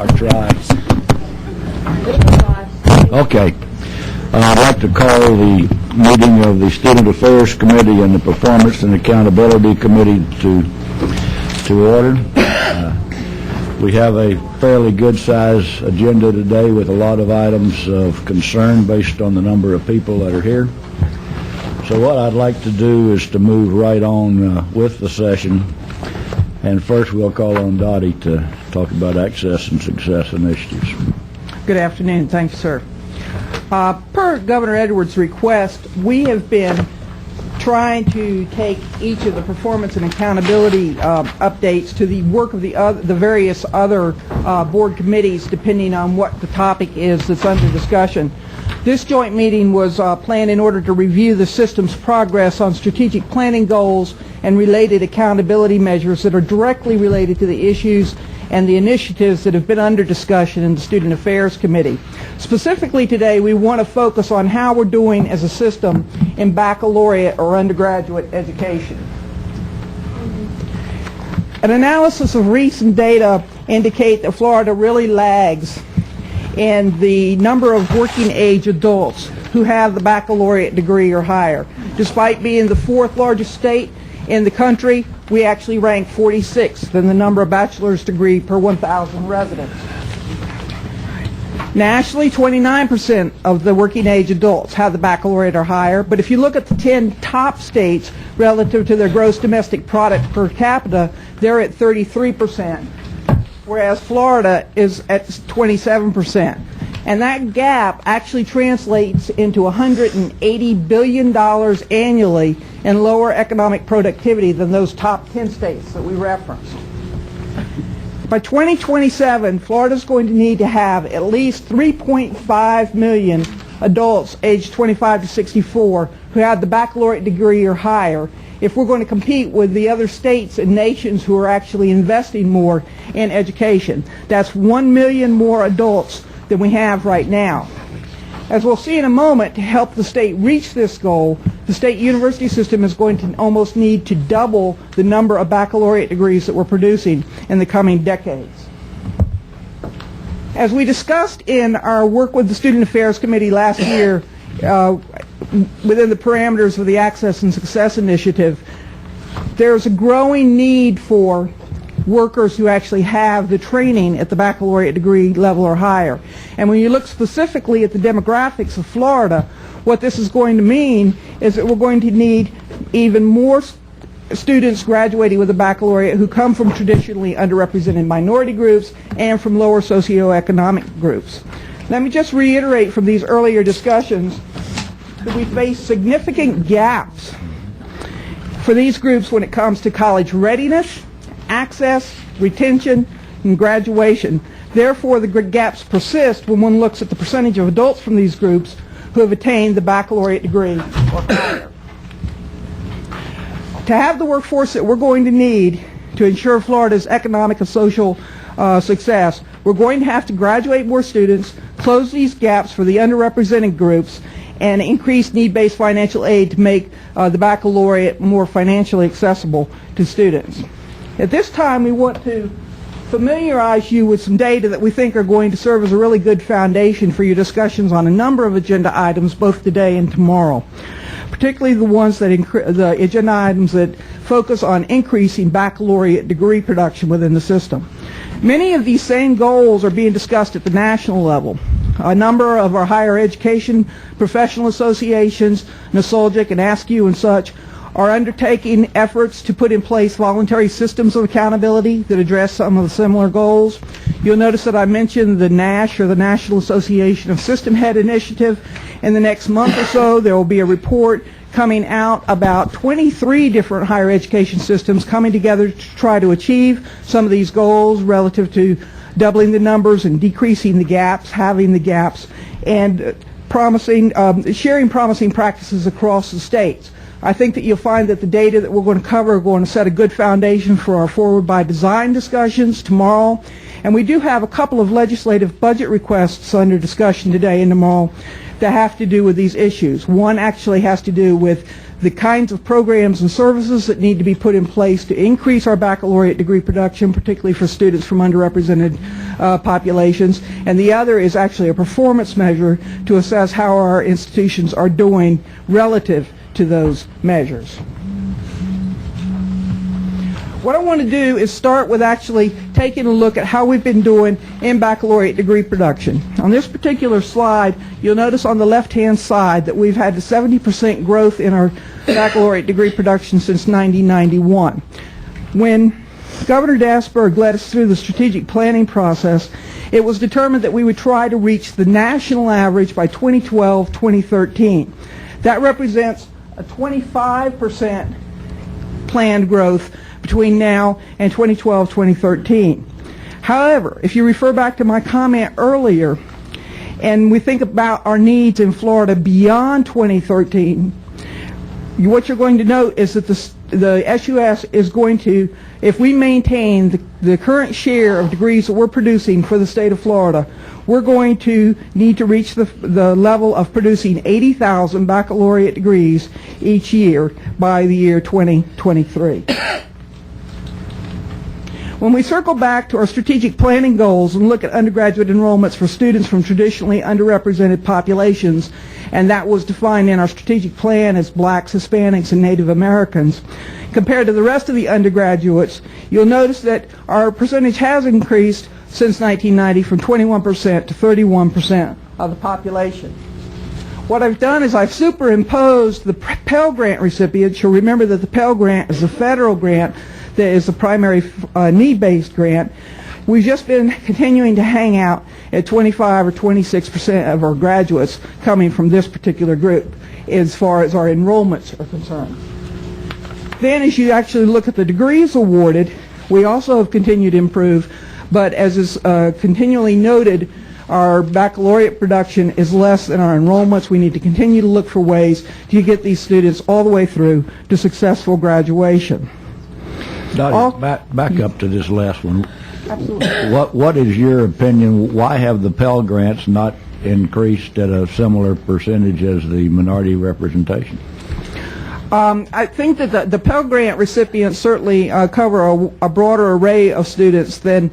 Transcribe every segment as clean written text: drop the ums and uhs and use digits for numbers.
Or try. Okay. I'd like to call the meeting of the Student Affairs Committee and the Performance and Accountability Committee to order. We have a fairly good-sized agenda today with a lot of items of concern based on the number of people that are here. So what I'd like to do is to move right on with the session. And first we'll call on Dottie to talk about access and success initiatives. Good afternoon. Thank you, sir. Per Governor Edwards' request, we have been trying to take each of the performance and accountability updates to the work of the various other board committees, depending on what the topic is that's under discussion. This joint meeting was planned in order to review the system's progress on strategic planning goals and related accountability measures that are directly related to the issues and the initiatives that have been under discussion in the Student Affairs Committee. Specifically today, we want to focus on how we're doing as a system in baccalaureate or undergraduate education. An analysis of recent data indicate that Florida really lags in the number of working age adults who have the baccalaureate degree or higher. Despite being the fourth largest state in the country, we actually rank 46th in the number of bachelor's degree per 1,000 residents. Nationally, 29% of the working age adults have the baccalaureate or higher, but if you look at the 10 top states relative to their gross domestic product per capita, they're at 33%, whereas Florida is at 27%. And that gap actually translates into $180 billion annually in lower economic productivity than those top 10 states that we referenced. By 2027, Florida is going to need to have at least 3.5 million adults aged 25 to 64 who have the baccalaureate degree or higher if we're going to compete with the other states and nations who are actually investing more in education. That's 1 million more adults than we have right now. As we'll see in a moment, to help the state reach this goal, the state university system is going to almost need to double the number of baccalaureate degrees that we're producing in the coming decades. As we discussed in our work with the Student Affairs Committee last year, within the parameters of the Access and Success Initiative, there's a growing need for workers who actually have the training at the baccalaureate degree level or higher. And when you look specifically at the demographics of Florida, what this is going to mean is that we're going to need even more students graduating with a baccalaureate who come from traditionally underrepresented minority groups and from lower socioeconomic groups. Let me just reiterate from these earlier discussions that we face significant gaps for these groups when it comes to college readiness, access, retention, and graduation. Therefore, the gaps persist when one looks at the percentage of adults from these groups who have attained the baccalaureate degree or higher. To have the workforce that we're going to need to ensure Florida's economic and social success, we're going to have to graduate more students, close these gaps for the underrepresented groups, and increase need-based financial aid to make the baccalaureate more financially accessible to students. At this time, we want to familiarize you with some data that we think are going to serve as a really good foundation for your discussions on a number of agenda items, both today and tomorrow, particularly the ones that the agenda items that focus on increasing baccalaureate degree production within the system. Many of these same goals are being discussed at the national level. A number of our higher education professional associations, NASOLGIC and ASCU and such, are undertaking efforts to put in place voluntary systems of accountability that address some of the similar goals. You'll notice that I mentioned the NASH, or the National Association of System Head Initiative. In the next month or so, there will be a report coming out about 23 different higher education systems coming together to try to achieve some of these goals relative to doubling the numbers and decreasing the gaps, halving the gaps, and sharing promising practices across the states. I think that you'll find that the data that we're going to cover are going to set a good foundation for our Forward by Design discussions tomorrow. And we do have a couple of legislative budget requests under discussion today and tomorrow that have to do with these issues. One actually has to do with the kinds of programs and services that need to be put in place to increase our baccalaureate degree production, particularly for students from underrepresented populations, and the other is actually a performance measure to assess how our institutions are doing relative to those measures. What I want to do is start with actually taking a look at how we've been doing in baccalaureate degree production. On this particular slide, you'll notice on the left-hand side that we've had a 70% growth in our baccalaureate degree production since 1991. When Governor Dasburg led us through the strategic planning process, it was determined that we would try to reach the national average by 2012-2013. That represents a 25% planned growth between now and 2012-2013. However, if you refer back to my comment earlier, and we think about our needs in Florida beyond 2013, what you're going to note is that the SUS is going to, if we maintain the current share of degrees that we're producing for the state of Florida, we're going to need to reach the level of producing 80,000 baccalaureate degrees each year by the year 2023. When we circle back to our strategic planning goals and look at undergraduate enrollments for students from traditionally underrepresented populations, and that was defined in our strategic plan as blacks, Hispanics, and Native Americans, compared to the rest of the undergraduates, you'll notice that our percentage has increased since 1990 from 21% to 31% of the population. What I've done is I've superimposed the Pell Grant recipients. You'll remember that the Pell Grant is a federal grant that is a primary need-based grant. We've just been continuing to hang out at 25 or 26% of our graduates coming from this particular group as far as our enrollments are concerned. Then as you actually look at the degrees awarded, we also have continued to improve, but as is continually noted, our baccalaureate production is less than our enrollments. We need to continue to look for ways to get these students all the way through to successful graduation. Back up to this last one. Absolutely. What is your opinion? Why have the Pell Grants not increased at a similar percentage as the minority representation? I think that the Pell Grant recipients certainly cover a broader array of students than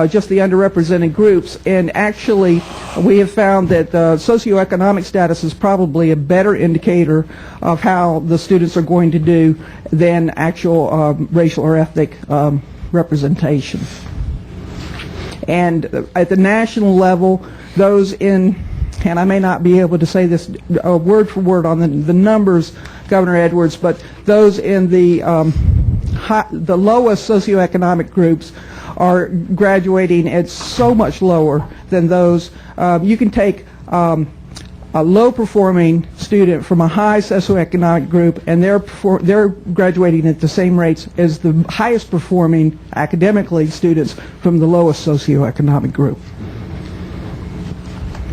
just the underrepresented groups, and actually we have found that socioeconomic status is probably a better indicator of how the students are going to do than actual racial or ethnic representation. And at the national level, those in, and I may not be able to say this word for word on the numbers, Governor Edwards, but those in the lowest socioeconomic groups are graduating at so much lower than those. You can take a low-performing student from a high socioeconomic group, and they're graduating at the same rates as the highest-performing academically students from the lowest socioeconomic group.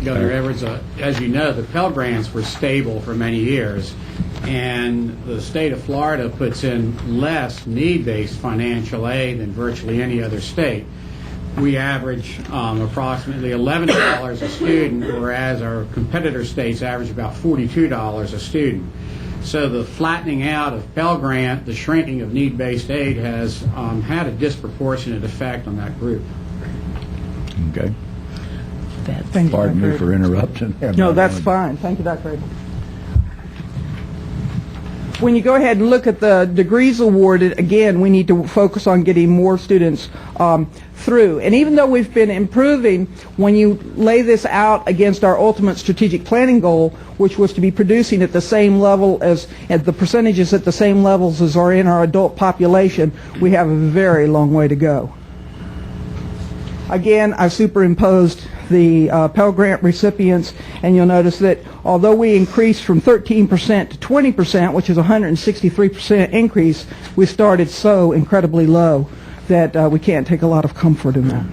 Governor Edwards, as you know, the Pell Grants were stable for many years, and the state of Florida puts in less need-based financial aid than virtually any other state. We average approximately $11 a student, whereas our competitor states average about $42 a student. So the flattening out of Pell Grant, the shrinking of need-based aid has had a disproportionate effect on that group. Okay. Thank you, Pardon Dr. me for interrupting. No, that's fine. Thank you, Dr. Abel. When you go ahead and look at the degrees awarded, again, we need to focus on getting more students through. And even though we've been improving, when you lay this out against our ultimate strategic planning goal, which was to be producing at the same level as, at the percentages at the same levels as are in our adult population, we have a very long way to go. Again, I've superimposed the Pell Grant recipients, and you'll notice that although we increased from 13% to 20%, which is a 163% increase, we started so incredibly low that we can't take a lot of comfort in that.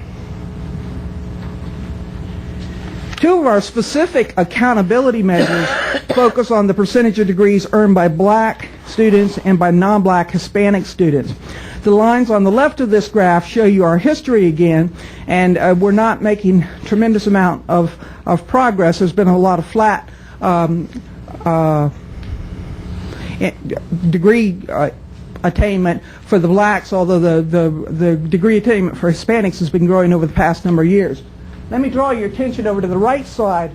Two of our specific accountability measures focus on the percentage of degrees earned by black students and by non-black Hispanic students. The lines on the left of this graph show you our history again, and we're not making a tremendous amount of progress. There's been a lot of flat degree attainment for the blacks, although the degree attainment for Hispanics has been growing over the past number of years. Let me draw your attention over to the right side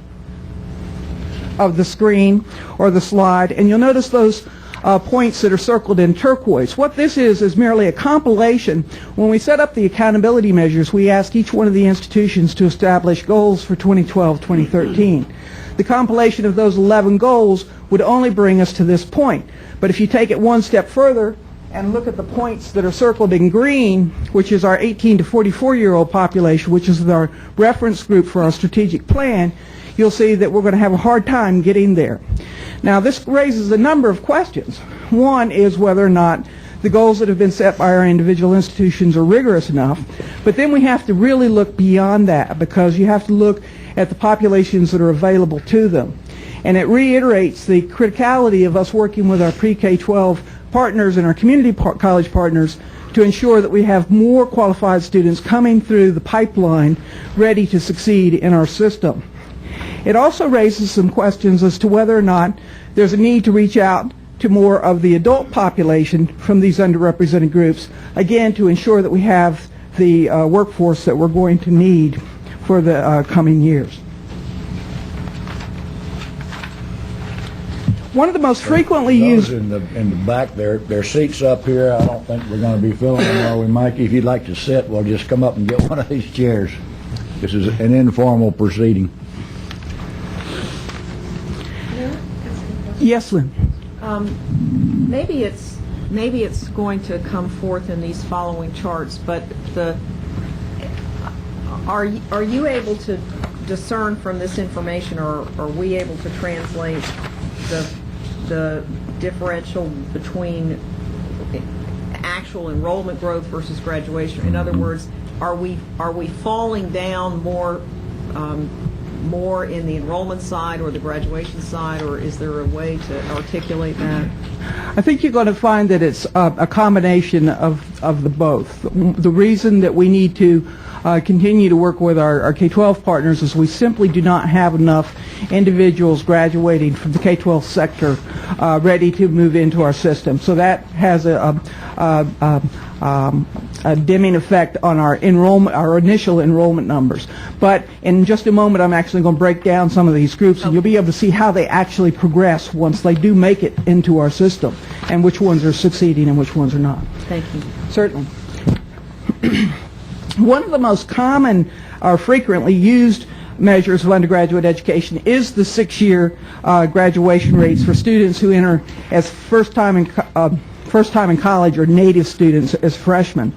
of the screen or the slide, and you'll notice those points that are circled in turquoise. What this is merely a compilation. When we set up the accountability measures, we asked each one of the institutions to establish goals for 2012-2013. The compilation of those 11 goals would only bring us to this point. But if you take it one step further and look at the points that are circled in green, which is our 18 to 44-year-old population, which is our reference group for our strategic plan, you'll see that we're going to have a hard time getting there. Now, this raises a number of questions. One is whether or not the goals that have been set by our individual institutions are rigorous enough, but then we have to really look beyond that, because you have to look at the populations that are available to them. And it reiterates the criticality of us working with our pre-K-12 partners and our community college partners to ensure that we have more qualified students coming through the pipeline ready to succeed in our system. It also raises some questions as to whether or not there's a need to reach out to more of the adult population from these underrepresented groups, again, to ensure that we have the workforce that we're going to need for the coming years. One of the most frequently used... Those in the back, their seats up here, I don't think we're going to be filling them, are we, Mikey? If you'd like to sit, we'll just come up and get one of these chairs. This is an informal proceeding. Yes, Lynn. Maybe it's going to come forth in these following charts, but are you able to discern from this information, or are we able to translate the differential between actual enrollment growth versus graduation? In other words, are we falling down more in the enrollment side or the graduation side, or is there a way to articulate that? I think you're going to find that it's a combination of the both. The reason that we need to continue to work with our K-12 partners is we simply do not have enough individuals graduating from the K-12 sector ready to move into our system. So that has a dimming effect on our enrollment, our initial enrollment numbers. But in just a moment, I'm actually going to break down some of these groups, and you'll be able to see how they actually progress once they do make it into our system, and which ones are succeeding and which ones are not. Thank you. Certainly. One of the most common or frequently used measures of undergraduate education is the 6-year graduation rates for students who enter as first time in college or native students as freshmen.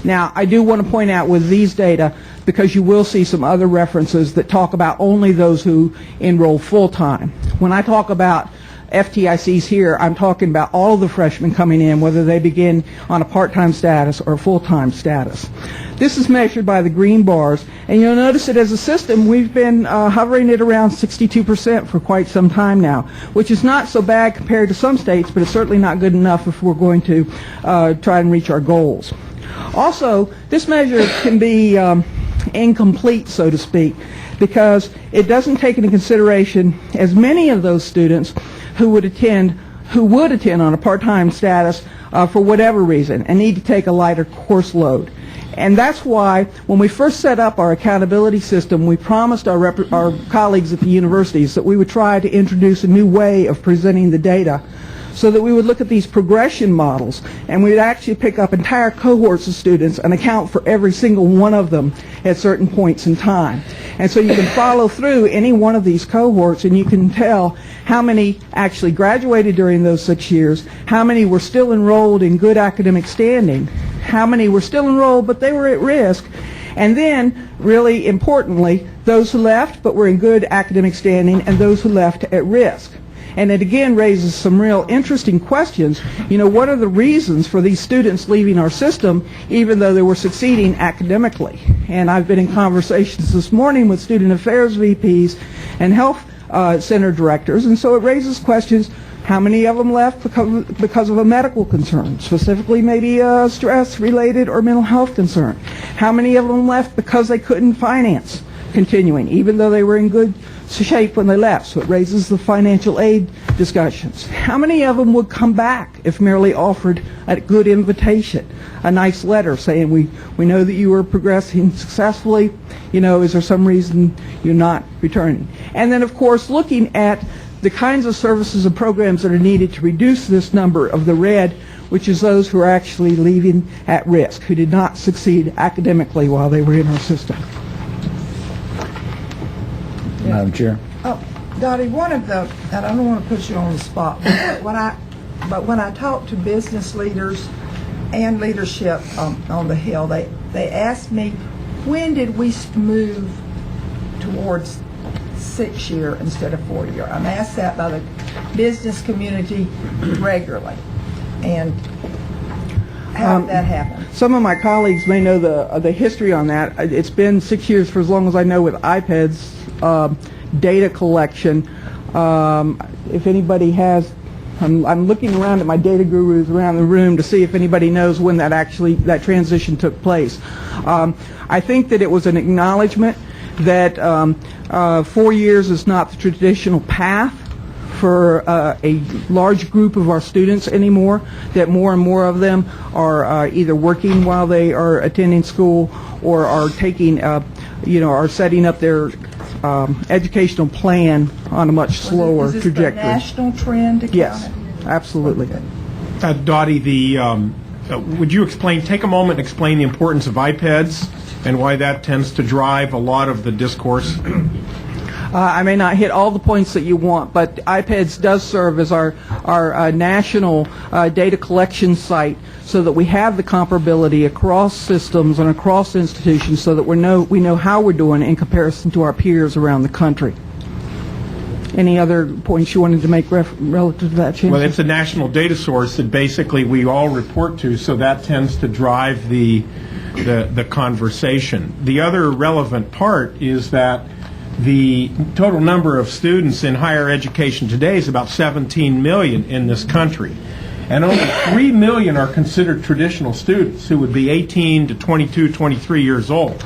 Now, I do want to point out with these data, because you will see some other references that talk about only those who enroll full-time. When I talk about FTICs here, I'm talking about all the freshmen coming in, whether they begin on a part-time status or a full-time status. This is measured by the green bars, and you'll notice that as a system, we've been hovering at around 62% for quite some time now, which is not so bad compared to some states, but it's certainly not good enough if we're going to try and reach our goals. Also, this measure can be incomplete, so to speak, because it doesn't take into consideration as many of those students who would attend on a part-time status for whatever reason and need to take a lighter course load. And that's why when we first set up our accountability system, we promised our colleagues at the universities that we would try to introduce a new way of presenting the data, so that we would look at these progression models, and we'd actually pick up entire cohorts of students and account for every single one of them at certain points in time. And so you can follow through any one of these cohorts, and you can tell how many actually graduated during those 6 years, how many were still enrolled in good academic standing, how many were still enrolled but they were at risk, and then, really importantly, those who left but were in good academic standing and those who left at risk. And it again raises some real interesting questions. You know, what are the reasons for these students leaving our system even though they were succeeding academically? And I've been in conversations this morning with student affairs VPs and health center directors, and so it raises questions. How many of them left because of a medical concern, specifically maybe a stress-related or mental health concern? How many of them left because they couldn't finance continuing, even though they were in good shape when they left. So it raises the financial aid discussions. How many of them would come back if merely offered a good invitation, a nice letter saying, we know that you are progressing successfully, is there some reason you're not returning? And then, of course, looking at the kinds of services and programs that are needed to reduce this number of the red, which is those who are actually leaving at risk, who did not succeed academically while they were in our system. Madam Chair. Oh, Dottie, one of the, and I don't want to put you on the spot, but when I talk to business leaders and leadership on the Hill, they ask me, when did we move towards 6-year instead of 4-year? I'm asked that by the business community regularly. And how did that happen? Some of my colleagues may know the history on that. It's been 6 years for as long as I know with iPads, data collection. If anybody has, I'm looking around at my data gurus around the room to see if anybody knows when that transition took place. I think that it was an acknowledgement that 4 years is not the traditional path for a large group of our students anymore, that more and more of them are either working while they are attending school or are taking, are setting up their educational plan on a much slower Is this trajectory. the national trend? Yes, absolutely. Okay. Dottie, would you take a moment and explain the importance of iPads and why that tends to drive a lot of the discourse? I may not hit all the points that you want, but iPads does serve as our national data collection site so that we have the comparability across systems and across institutions so that we know how we're doing in comparison to our peers around the country. Any other points you wanted to make relative to that, Chancellor? Well, it's a national data source that basically we all report to, so that tends to drive the conversation. The other relevant part is that the total number of students in higher education today is about 17 million in this country. And only 3 million are considered traditional students who would be 18 to 22, 23 years old.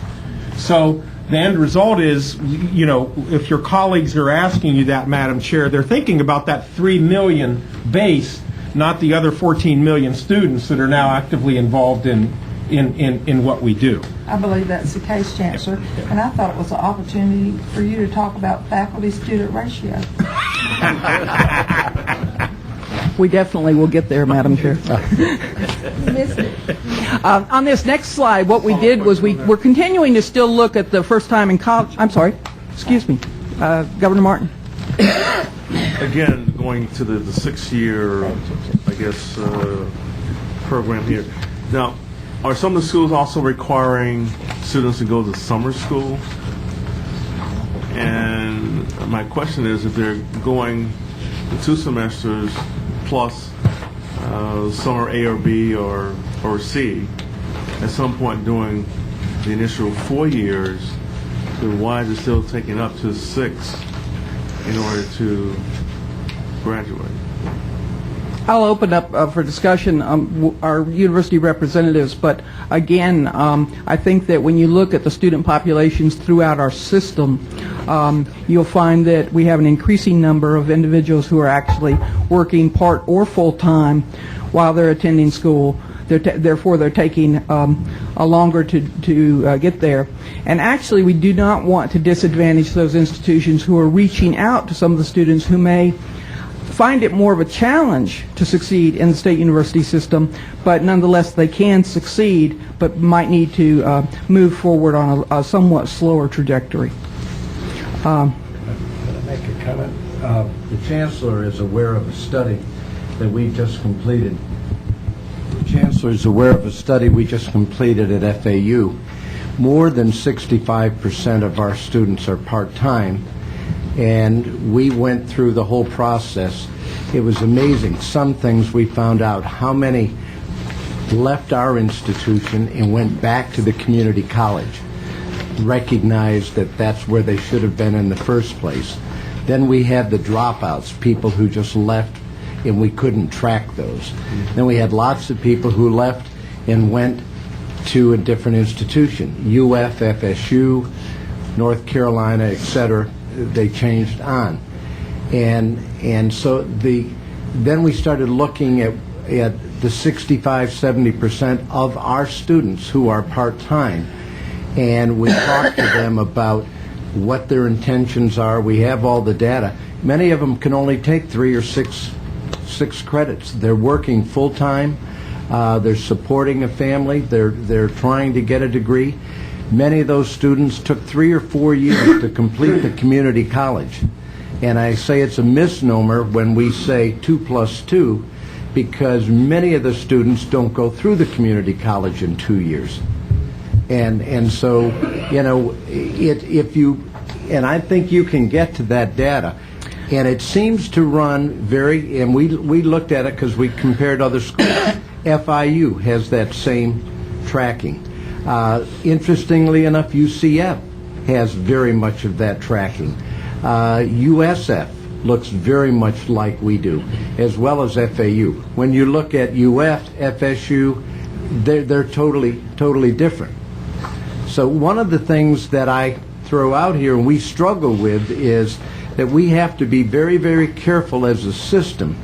So the end result is, if your colleagues are asking you that, Madam Chair, they're thinking about that 3 million base, not the other 14 million students that are now actively involved in what we do. I believe that's the case, Chancellor. And I thought it was an opportunity for you to talk about faculty-student ratio. We definitely will get there, Madam Chair. You missed it. On this next slide, what we did was we're continuing to still look at the first time in college. I'm sorry. Excuse me. Governor Martin. Again, going to the 6-year, program here. Now, are some of the schools also requiring students to go to summer school? And my question is, if they're going the 2 semesters plus summer A or B or C, at some point during the initial 4 years, then why is it still taking up to 6 in order to graduate? I'll open up for discussion our university representatives, but again, I think that when you look at the student populations throughout our system, you'll find that we have an increasing number of individuals who are actually working part or full-time while they're attending school. Therefore, they're taking a longer to get there. And actually, we do not want to disadvantage those institutions who are reaching out to some of the students who may find it more of a challenge to succeed in the state university system, but nonetheless they can succeed, but might need to move forward on a somewhat slower trajectory. Can I make a comment? The Chancellor is aware of a study that we just completed. The Chancellor is aware of a study we just completed at FAU. More than 65% of our students are part-time, and we went through the whole process. It was amazing. Some things we found out, how many left our institution and went back to the community college, recognized that that's where they should have been in the first place. Then we had the dropouts, people who just left and we couldn't track those. Then we had lots of people who left and went to a different institution, UF, FSU, North Carolina, etc., they changed on. And so then we started looking at the 65-70% of our students who are part-time, and we talked to them about what their intentions are. We have all the data. Many of them can only take 3 or 6 credits. They're working full-time. They're supporting a family. They're trying to get a degree. Many of those students took 3 or 4 years to complete the community college. And I say it's a misnomer when we say 2 plus 2, because many of the students don't go through the community college in 2 years. And so, you know, and I think you can get to that data. And it seems to run and we looked at it because we compared other schools. FIU has that same tracking. Interestingly enough, UCF has very much of that tracking. USF looks very much like we do, as well as FAU. When you look at UF, FSU, they're totally different. So one of the things that I throw out here and we struggle with is that we have to be very, very careful as a system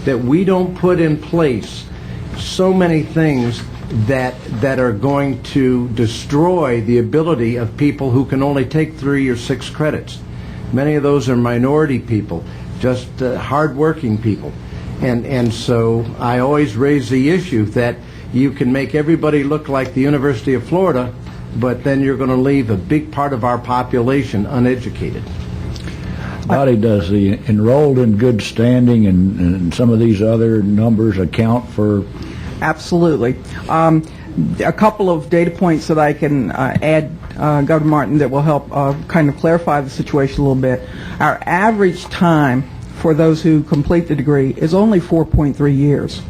that we don't put in place so many things that are going to destroy the ability of people who can only take 3 or 6 credits. Many of those are minority people, just hard-working people. And so I always raise the issue that you can make everybody look like the University of Florida, but then you're going to leave a big part of our population uneducated. Dottie, does the enrolled in good standing and some of these other numbers account for? Absolutely. A couple of data points that I can add, Governor Martin, that will help kind of clarify the situation a little bit. Our average time for those who complete the degree is only 4.3 years.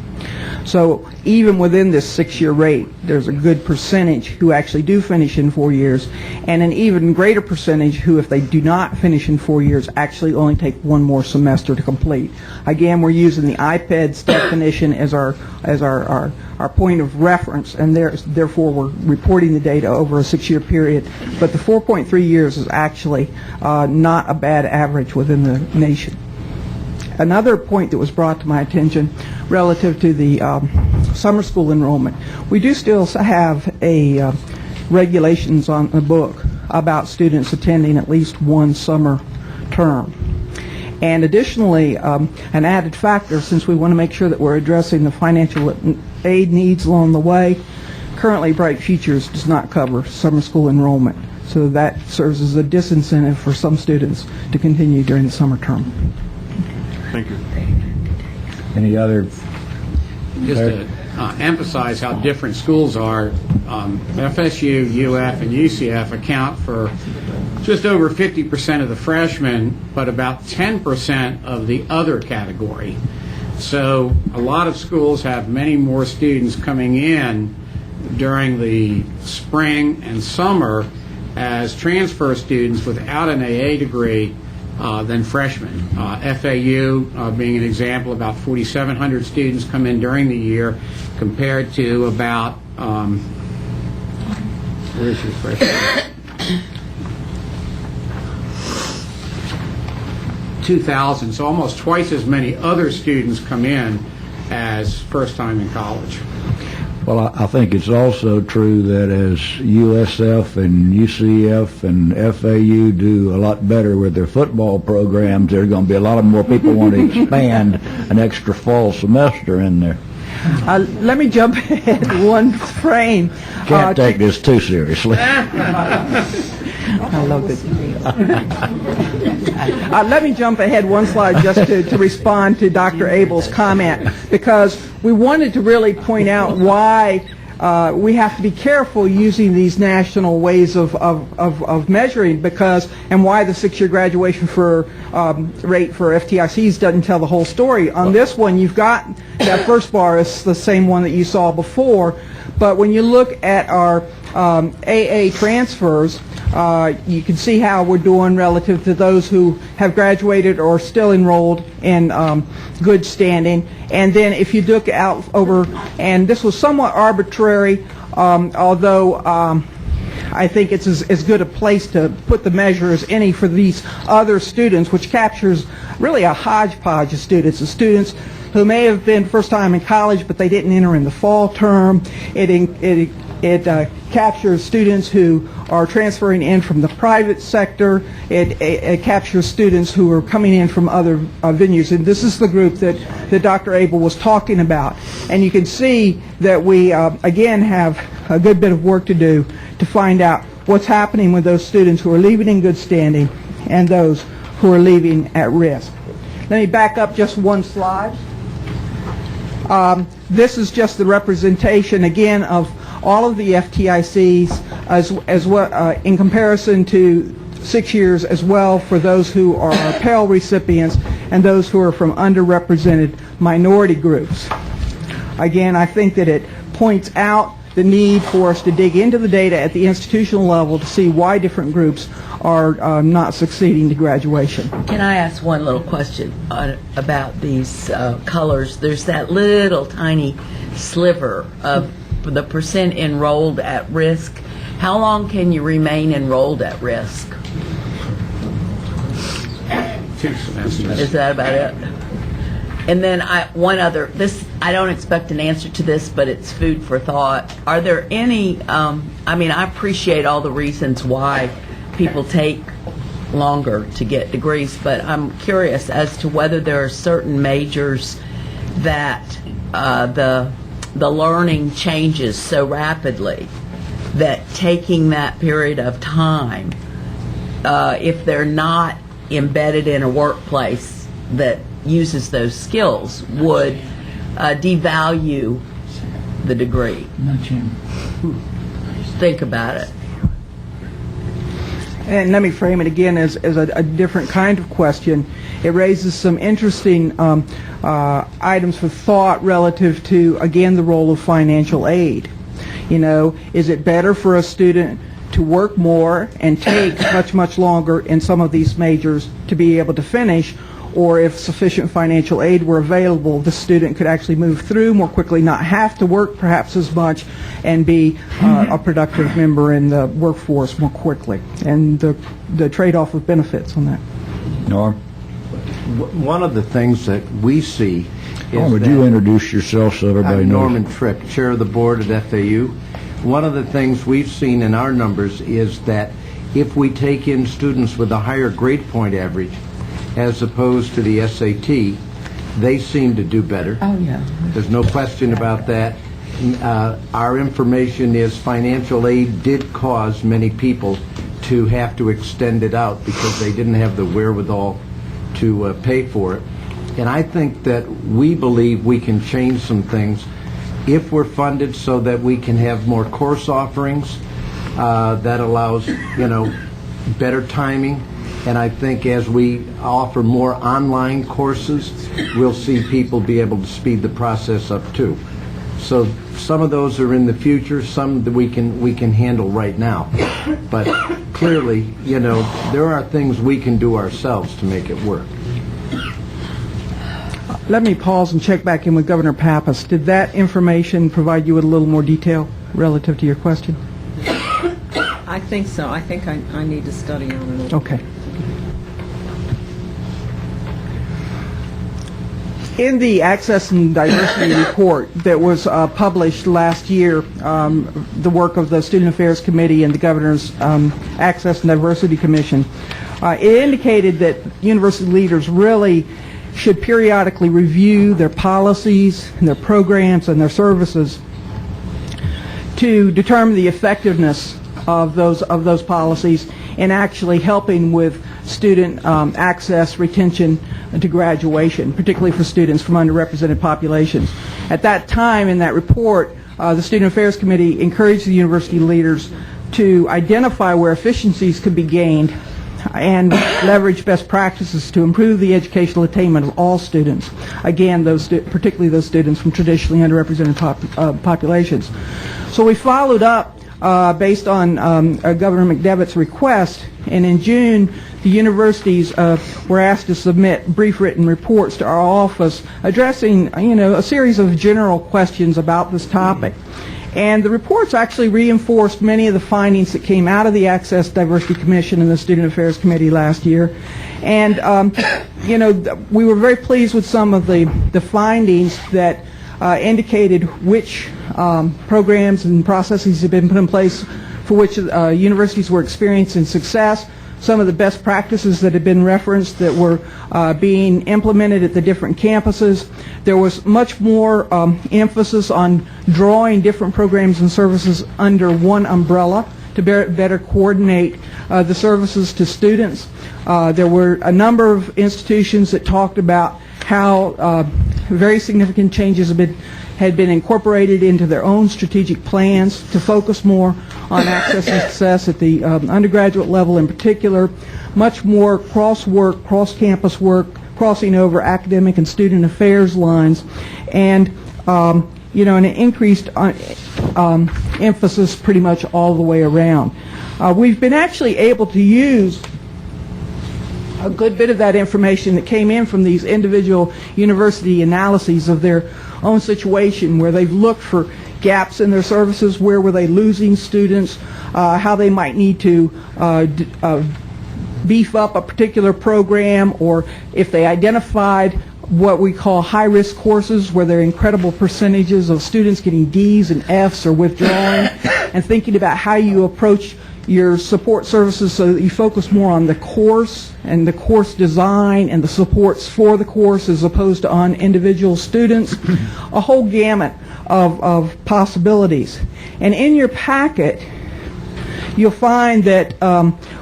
So even within this 6-year rate, there's a good percentage who actually do finish in 4 years, and an even greater percentage who, if they do not finish in 4 years, actually only take 1 more semester to complete. Again, we're using the IPEDS definition as our point of reference, and therefore we're reporting the data over a 6-year period. But the 4.3 years is actually not a bad average within the nation. Another point that was brought to my attention relative to the summer school enrollment, we do still have regulations on the book about students attending at least 1 summer term. And additionally, an added factor, since we want to make sure that we're addressing the financial aid needs along the way, currently Bright Futures does not cover summer school enrollment. So that serves as a disincentive for some students to continue during the summer term. Thank you. Any other? Just to emphasize how different schools are, FSU, UF, and UCF account for just over 50% of the freshmen, but about 10% of the other category. So a lot of schools have many more students coming in during the spring and summer as transfer students without an AA degree than freshmen. FAU being an example, about 4,700 students come in during the year compared to about, where's your freshman? 2,000, so almost twice as many other students come in as first time in college. Well, I think it's also true that as USF and UCF and FAU do a lot better with their football programs, there are going to be a lot of more people want to expand an extra fall semester in there. Let me jump ahead 1 frame. Can't take this too seriously. I love it. Let me jump ahead 1 slide just to respond to Dr. Abel's comment, because we wanted to really point out why we have to be careful using these national ways of measuring, and why the 6-year graduation rate for FTICs doesn't tell the whole story. On this one, you've got that first bar is the same one that you saw before, but when you look at our AA transfers, you can see how we're doing relative to those who have graduated or are still enrolled in good standing. And then if you look out over, and this was somewhat arbitrary, although I think it's as good a place to put the measure as any for these other students, which captures really a hodgepodge of students. The students who may have been first time in college, but they didn't enter in the fall term. It captures students who are transferring in from the private sector. It captures students who are coming in from other venues. And this is the group that Dr. Abel was talking about. And you can see that we, again, have a good bit of work to do to find out what's happening with those students who are leaving in good standing and those who are leaving at risk. Let me back up just one slide. This is just the representation, again, of all of the FTICs as well, in comparison to 6 years as well for those who are Pell recipients and those who are from underrepresented minority groups. Again, I think that it points out the need for us to dig into the data at the institutional level to see why different groups are not succeeding to graduation. Can I ask one little question about these colors? There's that little tiny sliver of the percent enrolled at risk. How long can you remain enrolled at risk? 2 semesters. Is that about it? And then one other, this, I don't expect an answer to this, but it's food for thought. Are there any, I mean, I appreciate all the reasons why people take longer to get degrees, but I'm curious as to whether there are certain majors that the learning changes so rapidly that taking that period of time, if they're not embedded in a workplace that uses those skills, would devalue the degree. Think about it. And let me frame it again as a different kind of question. It raises some interesting items for thought relative to, again, the role of financial aid. You know, is it better for a student to work more and take much longer in some of these majors to be able to finish, or if sufficient financial aid were available, the student could actually move through more quickly, not have to work perhaps as much, and be a productive member in the workforce more quickly, and the trade-off of benefits on that. Norm? One of the things that we see is Would you introduce yourself so everybody I'm knows? Norman Tripp, chair of the board at FAU. One of the things we've seen in our numbers is that if we take in students with a higher grade point average as opposed to the SAT, they seem to do better. Oh, yeah. There's no question about that. Our information is financial aid did cause many people to have to extend it out because they didn't have the wherewithal to pay for it. And I think that we believe we can change some things if we're funded so that we can have more course offerings that allows, better timing. And I think as we offer more online courses, we'll see people be able to speed the process up too. So some of those are in the future, some that we can handle right now. But clearly, there are things we can do ourselves to make it work. Let me pause and check back in with Governor Pappas. Did that information provide you with a little more detail relative to your question? I think so. I think I need to study on it. Okay. In the Access and Diversity Report that was published last year, the work of the Student Affairs Committee and the Governor's Access and Diversity Commission, it indicated that university leaders really should periodically review their policies and their programs and their services to determine the effectiveness of those policies in actually helping with student access, retention to graduation, particularly for students from underrepresented populations. At that time, in that report, the Student Affairs Committee encouraged the university leaders to identify where efficiencies could be gained and leverage best practices to improve the educational attainment of all students. Again, particularly those students from traditionally underrepresented populations. So we followed up based on Governor McDevitt's request, and in June, the universities were asked to submit brief written reports to our office addressing, a series of general questions about this topic. And the reports actually reinforced many of the findings that came out of the Access Diversity Commission and the Student Affairs Committee last year. And, we were very pleased with some of the findings that indicated which programs and processes have been put in place for which universities were experiencing success, some of the best practices that had been referenced that were being implemented at the different campuses. There was much more emphasis on drawing different programs and services under one umbrella to better coordinate the services to students. There were a number of institutions that talked about how very significant changes had been incorporated into their own strategic plans to focus more on access and success at the undergraduate level in particular, much more cross-work, cross-campus work, crossing over academic and student affairs lines, and an increased emphasis pretty much all the way around. We've been actually able to use a good bit of that information that came in from these individual university analyses of their own situation, where they've looked for gaps in their services, where were they losing students, how they might need to beef up a particular program, or if they identified what we call high-risk courses where there are incredible percentages of students getting D's and F's or withdrawing, and thinking about how you approach your support services so that you focus more on the course and the course design and the supports for the course as opposed to on individual students. A whole gamut of possibilities. And in your packet, you'll find that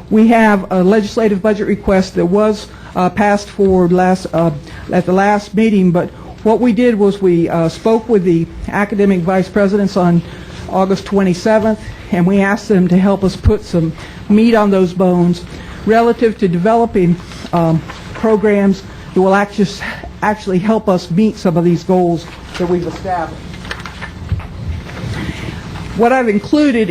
we have a legislative budget request that was passed forward at the last meeting, but what we did was we spoke with the academic vice presidents on August 27th, and we asked them to help us put some meat on those bones relative to developing programs that will actually help us meet some of these goals that we've established. What I've included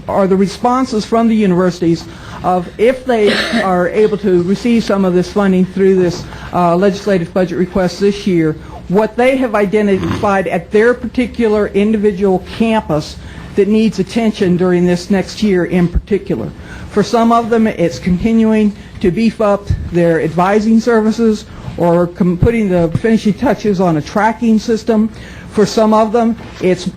are the responses from the universities of if they are able to receive some of this funding through this legislative budget request this year, what they have identified at their particular individual campus that needs attention during this next year in particular. For some of them, it's continuing to beef up their advising services or putting the finishing touches on a tracking system. For some of them, it's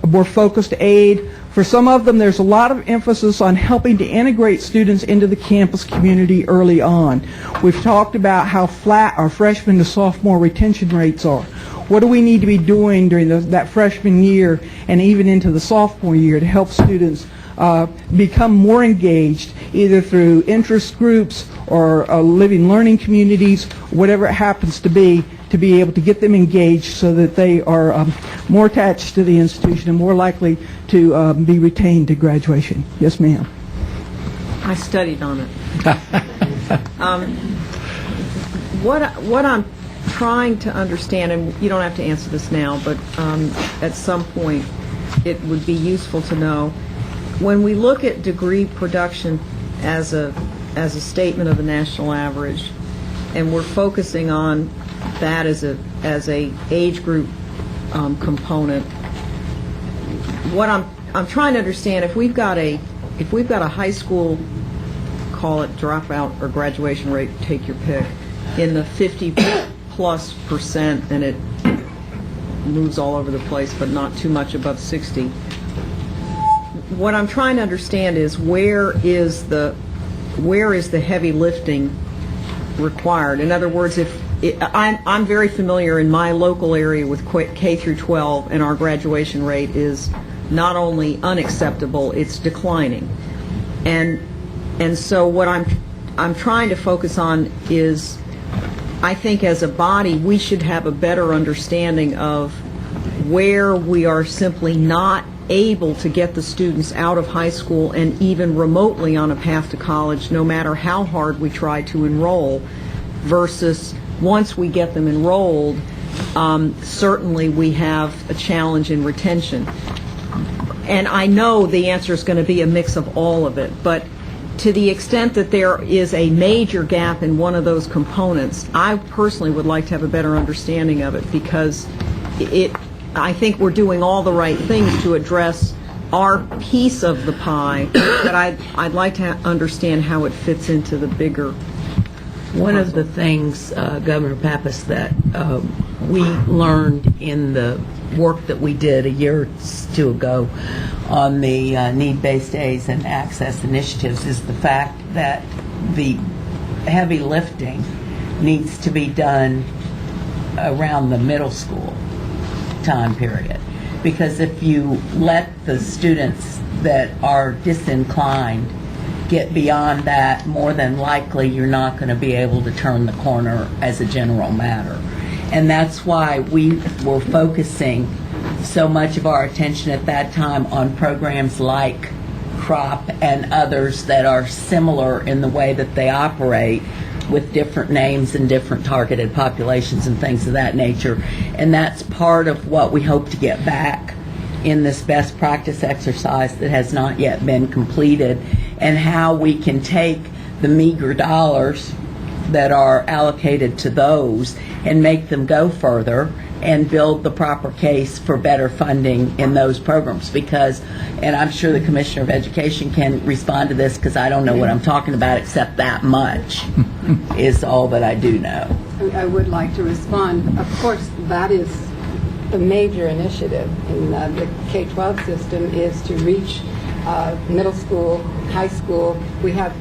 more focused aid. For some of them, there's a lot of emphasis on helping to integrate students into the campus community early on. We've talked about how flat our freshman to sophomore retention rates are. What do we need to be doing during that freshman year and even into the sophomore year to help students become more engaged, either through interest groups or living learning communities, whatever it happens to be able to get them engaged so that they are more attached to the institution and more likely to be retained to graduation. Yes, ma'am. I studied on it. What I'm trying to understand, and you don't have to answer this now, but at some point it would be useful to know, when we look at degree production as a statement of the national average, and we're focusing on that as a age group component, what I'm trying to understand, if we've got a high school, call it dropout or graduation rate, take your pick, in the 50+%, and it moves all over the place, but not too much above 60. What I'm trying to understand is where is the heavy lifting required? In other words, I'm very familiar in my local area with K through 12, and our graduation rate is not only unacceptable, it's declining. And so what I'm trying to focus on is, I think as a body we should have a better understanding of where we are simply not able to get the students out of high school and even remotely on a path to college, no matter how hard we try to enroll, versus once we get them enrolled, certainly we have a challenge in retention. And I know the answer is going to be a mix of all of it, but to the extent that there is a major gap in one of those components, I personally would like to have a better understanding of it, because I think we're doing all the right things to address our piece of the pie, but I'd like to understand how it fits into the bigger. One of the things, Governor Pappas, that we learned in the work that we did a year or two ago on the need-based A's and access initiatives is the fact that the heavy lifting needs to be done around the middle school time period. Because if you let the students that are disinclined get beyond that, more than likely you're not going to be able to turn the corner as a general matter. And that's why we were focusing so much of our attention at that time on programs like CROP and others that are similar in the way that they operate, with different names and different targeted populations and things of that nature. And that's part of what we hope to get back in this best practice exercise that has not yet been completed, and how we can take the meager dollars that are allocated to those and make them go further and build the proper case for better funding in those programs. Because, and I'm sure the Commissioner of Education can respond to this because I don't know what I'm talking about except that much is all that I do know. I would like to respond. Of course, that is the major initiative in the K-12 system, is to reach middle school, high school. We have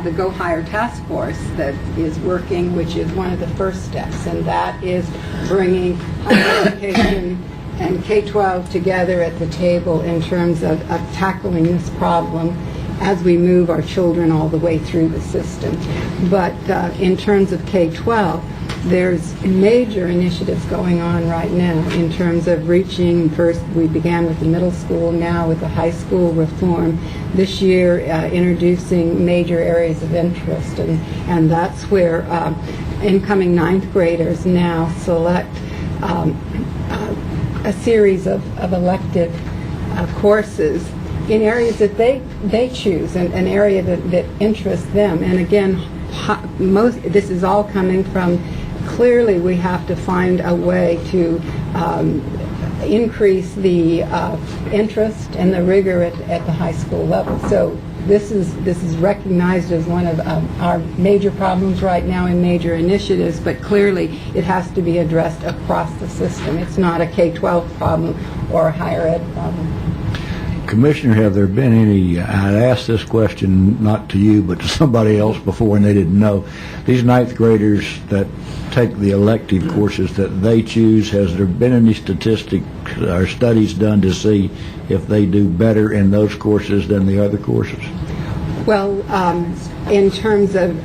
the Go Higher task force that is working, which is one of the first steps, and that is bringing higher education and K-12 together at the table in terms of tackling this problem as we move our children all the way through the system. But in terms of K-12, there's major initiatives going on right now in terms of reaching. First, we began with the middle school, now with the high school reform. This year, introducing major areas of interest, and that's where incoming ninth graders now select a series of elective courses in areas that they choose, and an area that interests them. And again, this is all coming from, clearly we have to find a way to increase the interest and the rigor at the high school level. So this is recognized as one of our major problems right now in major initiatives, but clearly it has to be addressed across the system. It's not a K-12 problem or a higher ed problem. Commissioner, have there been any, I'd asked this question not to you but to somebody else before and they didn't know, these ninth graders that take the elective courses that they choose, has there been any statistics or studies done to see if they do better in those courses than the other courses? Well, in terms of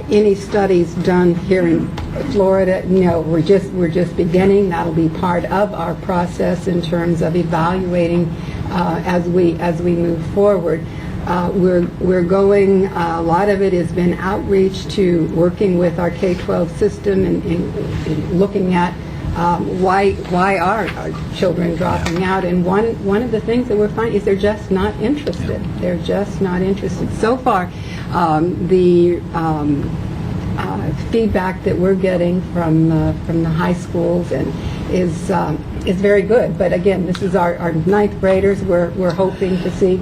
any studies done here in Florida, no, we're just beginning. That'll be part of our process in terms of evaluating as we move forward. We're going, a lot of it has been outreach to working with our K-12 system and looking at why are our children dropping out. And one of the things that we're finding is they're just not interested. They're just not interested. So far, the feedback that we're getting from the high schools is very good. But again, this is our ninth graders. We're hoping to see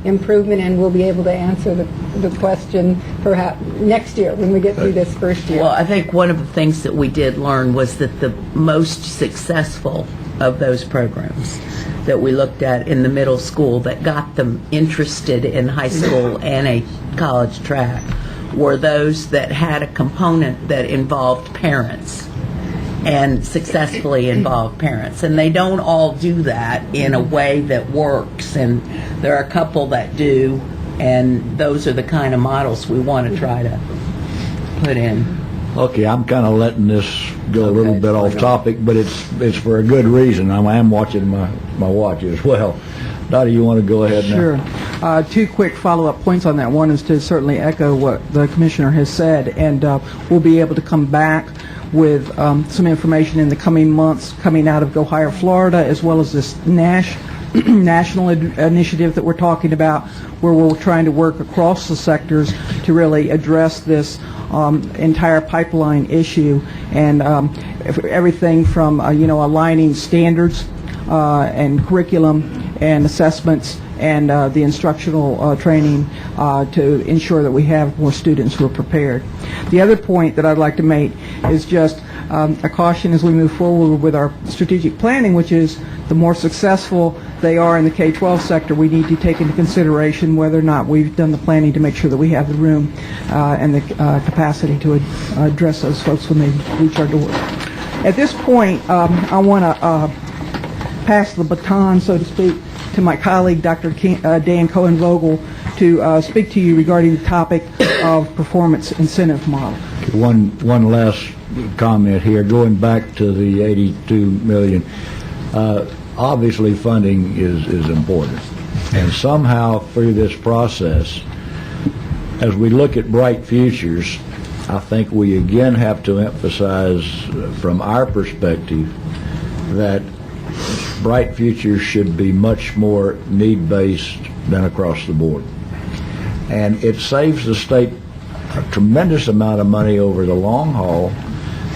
improvement, and we'll be able to answer the question perhaps next year when we get through this first year. Well, I think one of the things that we did learn was that the most successful of those programs that we looked at in the middle school that got them interested in high school and a college track were those that had a component that involved parents and successfully involved parents. And they don't all do that in a way that works, and there are a couple that do, and those are the kind of models we want to try to put in. Okay, I'm kind of letting this go a little bit off topic, but it's for a good reason. I am watching my watch as well. Dottie, you want to go ahead now? Sure. Two quick follow-up points on that. One is to certainly echo what the Commissioner has said, and we'll be able to come back with some information in the coming months coming out of Go Higher Florida, as well as this national initiative that we're talking about, where we're trying to work across the sectors to really address this entire pipeline issue, and everything from aligning standards and curriculum and assessments and the instructional training to ensure that we have more students who are prepared. The other point that I'd like to make is just a caution as we move forward with our strategic planning, which is the more successful they are in the K-12 sector, we need to take into consideration whether or not we've done the planning to make sure that we have the room and the capacity to address those folks when they reach our doors. At this point, I want to pass the baton, so to speak, to my colleague, Dr. Dan Cohen-Vogel, to speak to you regarding the topic of performance incentive model. One last comment here, going back to the 82 million. Obviously, funding is important, and somehow through this process, as we look at bright futures, I think we again have to emphasize from our perspective that bright futures should be much more need-based than across the board. And it saves the state a tremendous amount of money over the long haul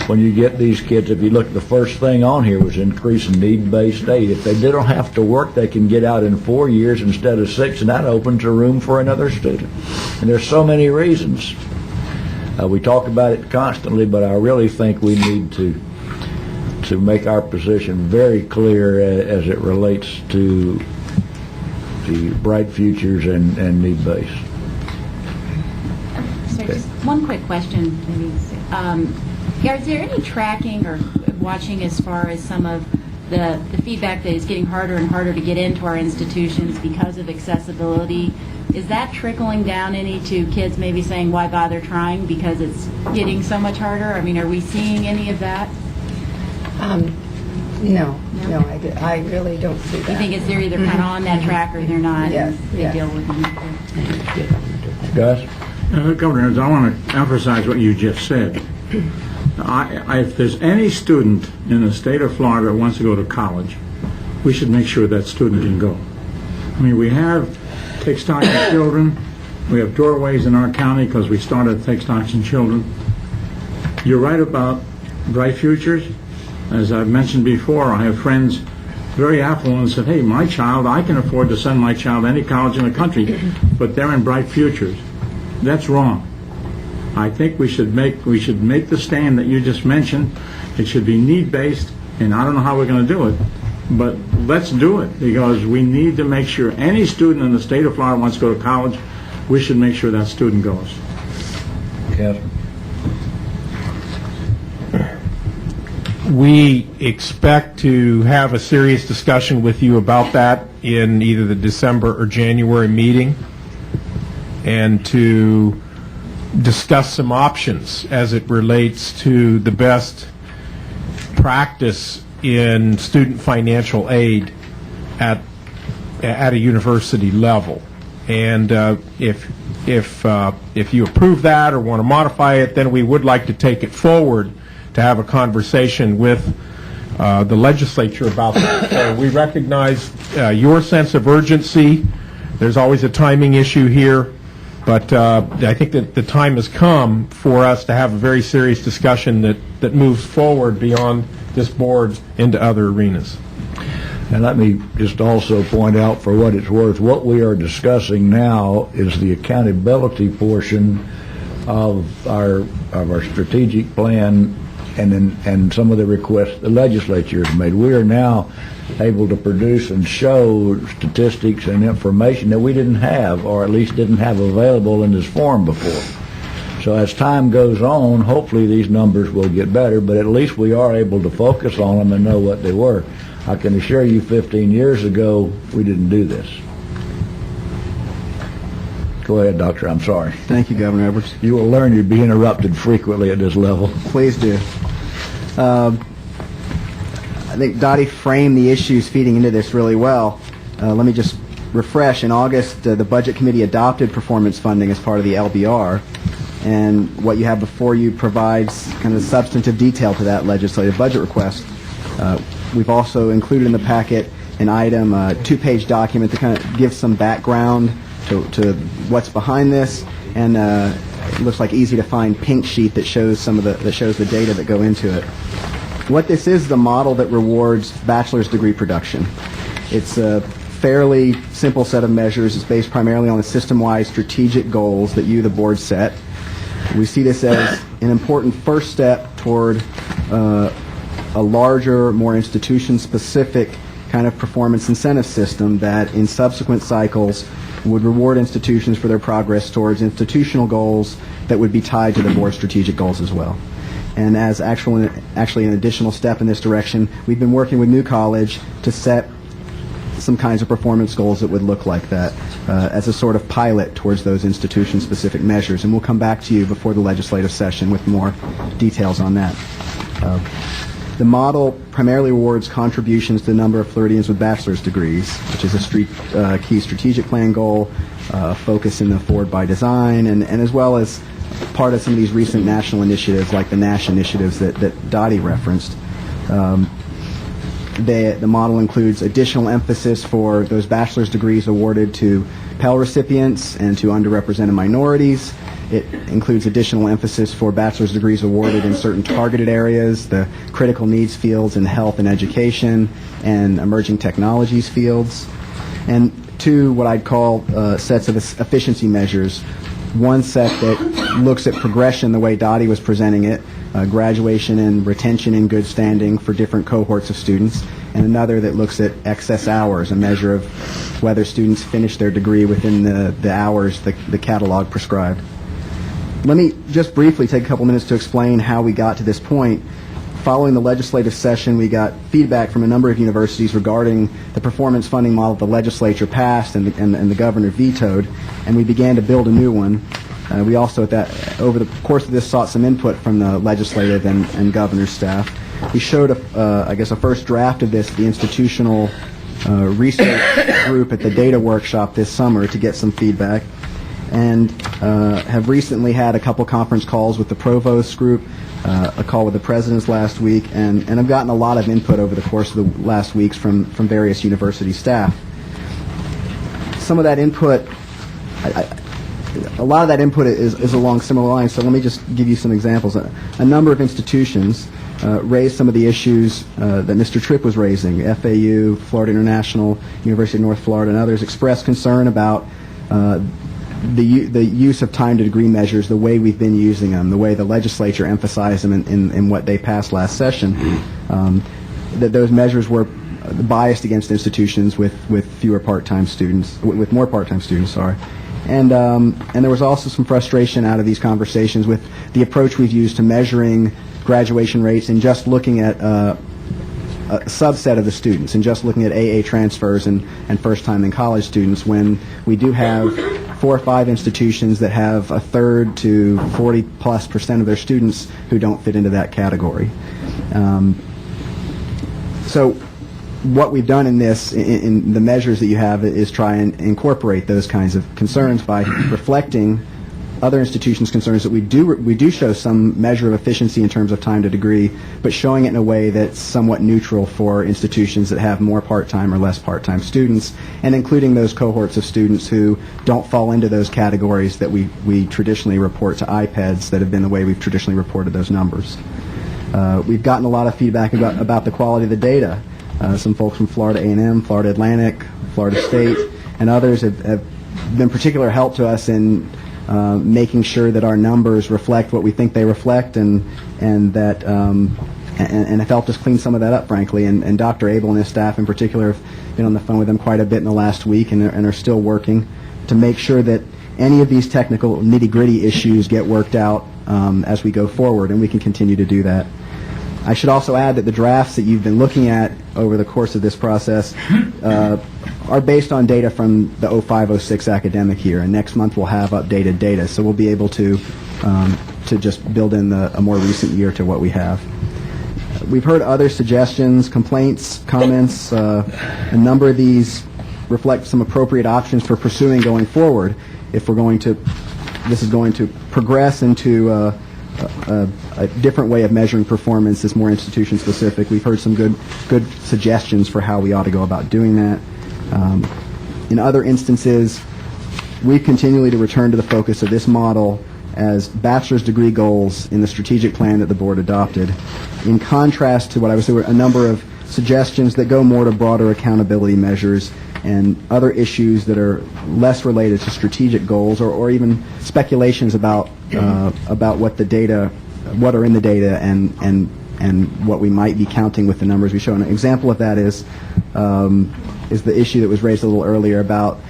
when you get these kids. If you look, the first thing on here was increasing need-based aid. If they don't have to work, they can get out in 4 years instead of 6, and that opens a room for another student. And there's so many reasons. We talk about it constantly, but I really think we need to make our position very clear as it relates to the bright futures and need-based. So just one quick question, maybe. Is there any tracking or watching as far as some of the feedback that is getting harder and harder to get into our institutions because of accessibility? Is that trickling down any to kids maybe saying, why bother trying because it's getting so much harder? I mean, are we seeing any of that? No, I really don't see that. You think they're either kind of on that track or they're not? Yes, They yes. deal with them. Gus? Governor, I want to emphasize what you just said. If there's any student in the state of Florida that wants to go to college, we should make sure that student can go. I mean, we have Take Stock in Children. We have doorways in our county because we started Take Stock in Children. You're right about bright futures. As I've mentioned before, I have friends very affluent and said, hey, my child, I can afford to send my child to any college in the country, but they're in bright futures. That's wrong. I think we should make the stand that you just mentioned. It should be need-based, and I don't know how we're going to do it, but let's do it, because we need to make sure any student in the state of Florida wants to go to college, we should make sure that student goes. Catherine? We expect to have a serious discussion with you about that in either the December or January meeting, and to discuss some options as it relates to the best practice in student financial aid at a university level. And if you approve that or want to modify it, then we would like to take it forward to have a conversation with the legislature about that. So we recognize your sense of urgency. There's always a timing issue here, but I think that the time has come for us to have a very serious discussion that moves forward beyond this board into other arenas. And let me just also point out, for what it's worth, what we are discussing now is the accountability portion of our strategic plan and some of the requests the legislature has made. We are now able to produce and show statistics and information that we didn't have, or at least didn't have available in this form before. So as time goes on, hopefully these numbers will get better, but at least we are able to focus on them and know what they were. I can assure you 15 years ago, we didn't do this. Go ahead, Doctor. I'm sorry. Thank you, Governor Edwards. You will learn you'd be interrupted frequently at this level. Please do. I think Dottie framed the issues feeding into this really well. Let me just refresh. In August, the Budget Committee adopted performance funding as part of the LBR, and what you have before you provides kind of substantive detail to that legislative budget request. We've also included in the packet an item, a 2-page document that kind of gives some background to what's behind this, and looks like easy to find pink sheet that shows the data that go into it. What this is a model that rewards bachelor's degree production. It's a fairly simple set of measures. It's based primarily on the system-wide strategic goals that you, the board, set. We see this as an important first step toward a larger, more institution-specific kind of performance incentive system that in subsequent cycles would reward institutions for their progress towards institutional goals that would be tied to the board's strategic goals as well. And as actually an additional step in this direction, we've been working with New College to set some kinds of performance goals that would look like that as a sort of pilot towards those institution-specific measures. And we'll come back to you before the legislative session with more details on that. The model primarily rewards contributions to the number of Floridians with bachelor's degrees, which is a key strategic plan goal, focus in the Forward by Design, and as well as part of some of these recent national initiatives like the NASH initiatives that Dottie referenced. The model includes additional emphasis for those bachelor's degrees awarded to Pell recipients and to underrepresented minorities. It includes additional emphasis for bachelor's degrees awarded in certain targeted areas, the critical needs fields in health and education, and emerging technologies fields. And two, what I'd call sets of efficiency measures. One set that looks at progression the way Dottie was presenting it, graduation and retention in good standing for different cohorts of students, and another that looks at excess hours, a measure of whether students finish their degree within the hours the catalog prescribed. Let me just briefly take a couple minutes to explain how we got to this point. Following the legislative session, we got feedback from a number of universities regarding the performance funding model the legislature passed and the governor vetoed, and we began to build a new one. We also, over the course of this, sought some input from the legislative and governor's staff. We showed, a first draft of this at the institutional research group at the data workshop this summer to get some feedback, and have recently had a couple conference calls with the provost group, a call with the presidents last week, and I've gotten a lot of input over the course of the last weeks from various university staff. Some of that input, a lot of that input is along similar lines, so let me just give you some examples. A number of institutions raised some of the issues that Mr. Tripp was raising. FAU, Florida International, University of North Florida, and others expressed concern about the use of time to degree measures, the way we've been using them, the way the legislature emphasized them in what they passed last session, that those measures were biased against institutions with fewer part-time students, with more part-time students, sorry. And there was also some frustration out of these conversations with the approach we've used to measuring graduation rates and just looking at a subset of the students and just looking at AA transfers and first-time in college students, when we do have 4 or 5 institutions that have a third to 40+% of their students who don't fit into that category. So what we've done in the measures that you have is try and incorporate those kinds of concerns by reflecting other institutions' concerns that we do show some measure of efficiency in terms of time to degree, but showing it in a way that's somewhat neutral for institutions that have more part-time or less part-time students, and including those cohorts of students who don't fall into those categories that we traditionally report to IPEDS that have been the way we've traditionally reported those numbers. We've gotten a lot of feedback about the quality of the data. Some folks from Florida A&M, Florida Atlantic, Florida State, and others have been particular help to us in making sure that our numbers reflect what we think they reflect, and that have helped us clean some of that up, frankly. And Dr. Abel and his staff in particular have been on the phone with them quite a bit in the last week, and are still working to make sure that any of these technical nitty-gritty issues get worked out as we go forward, and we can continue to do that. I should also add that the drafts that you've been looking at over the course of this process are based on data from the 05-06 academic year, and next month we'll have updated data, so we'll be able to just build in a more recent year to what we have. We've heard other suggestions, complaints, comments. A number of these reflect some appropriate options for pursuing going forward if this is going to progress into a different way of measuring performance that's more institution specific. We've heard some good suggestions for how we ought to go about doing that. In other instances, we continually to return to the focus of this model as bachelor's degree goals in the strategic plan that the board adopted, in contrast to what I would say were a number of suggestions that go more to broader accountability measures and other issues that are less related to strategic goals, or even speculations about what the data, what are in the data, and what we might be counting with the numbers we show. An example of that is the issue that was raised a little earlier about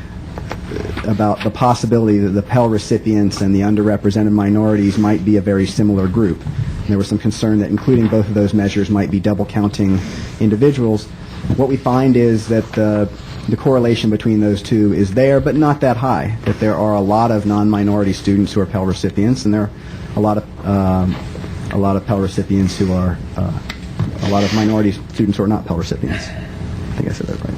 the possibility that the Pell recipients and the underrepresented minorities might be a very similar group. And there was some concern that including both of those measures might be double counting individuals. What we find is that the correlation between those two is there, but not that high. That there are a lot of non-minority students who are Pell recipients, and there are a lot of Pell recipients who are a lot of minority students who are not Pell recipients. I think I said that right.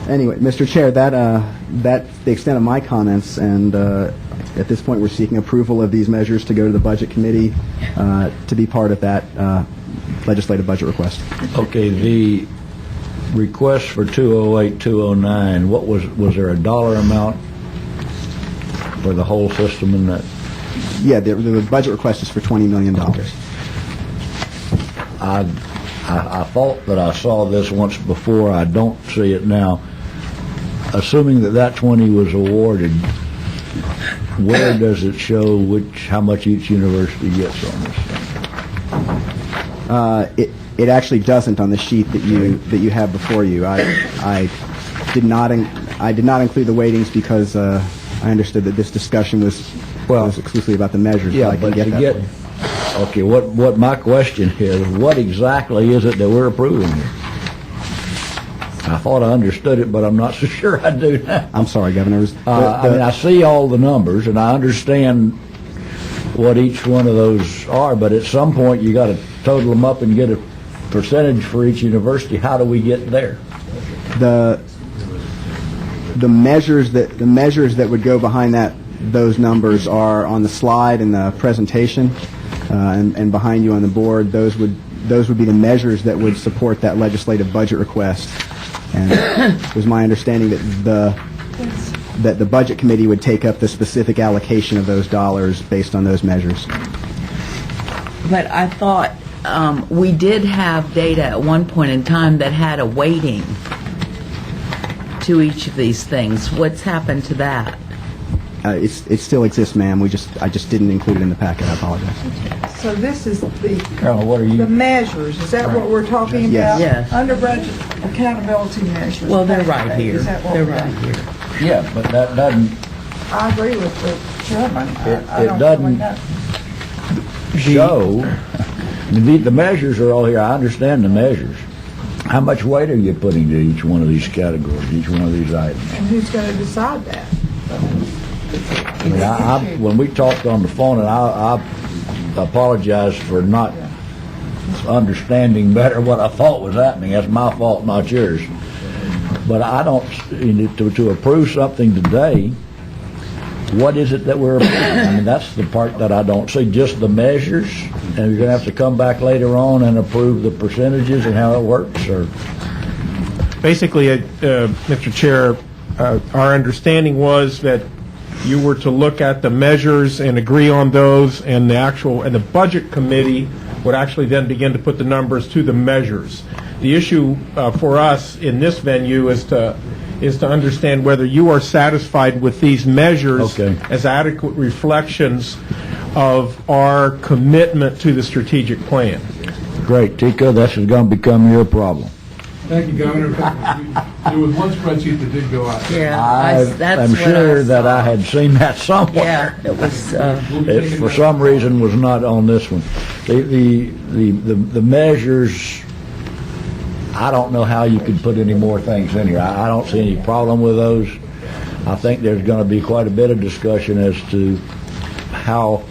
Anyway, Mr. Chair, that's the extent of my comments, and at this point we're seeking approval of these measures to go to the Budget Committee to be part of that legislative budget request. Okay, the request for 208, 209, what was there a dollar amount for the whole system in that? Yeah, the budget request is for $20 million. I thought that I saw this once before. I don't see it now. Assuming that 20 was awarded, where does it show how much each university gets on this thing? It actually doesn't on the sheet that you have before you. I did not include the weightings because I understood that this discussion was exclusively about the measures. Yeah, but to get okay, what my question is, what exactly is it that we're approving here? I thought I understood it, but I'm not so sure I do now. I'm sorry, Governor. I mean, I see all the numbers, and I understand what each one of those are, but at some point you got to total them up and get a percentage for each university. How do we get there? The measures that would go behind those numbers are on the slide in the presentation, and behind you on the board. Those would be the measures that would support that legislative budget request. And it was my understanding that the Budget Committee would take up the specific allocation of those dollars based on those measures. But I thought we did have data at one point in time that had a weighting to each of these things. What's happened to that? It still exists, ma'am. I just didn't include it in the packet. I apologize. So this is Carol, what are you? the measures. Is that what we're talking Yes. about? Yes. Under budget accountability measures. Well, they're right here. Is that what They're we're right doing? here. Yeah, but that doesn't. I agree with the chairman. I It don't doesn't really know. show. The measures are all here. I understand the measures. How much weight are you putting to each one of these categories, each one of these items? And who's going to decide that? I mean, when we talked on the phone, and I apologize for not understanding better what I thought was happening. That's my fault, not yours. But I don't, to approve something today, what is it that we're approving? I mean, that's the part that I don't see, just the measures, and you're going to have to come back later on and approve the percentages and how it works, or? Basically, Mr. Chair, our understanding was that you were to look at the measures and agree on those, and the Budget Committee would actually then begin to put the numbers to the measures. The issue for us in this venue is to understand whether you are satisfied with these measures as adequate reflections of our commitment to the strategic plan. Great, Tika, this is going to become your problem. Thank you, Governor. There was one spreadsheet that did go out. Yeah, that's I'm what sure I that saw. I had seen that somewhere. Yeah, it was. It, for some reason, was not on this one. The measures, I don't know how you could put any more things in here. I don't see any problem with those. I think there's going to be quite a bit of discussion as to how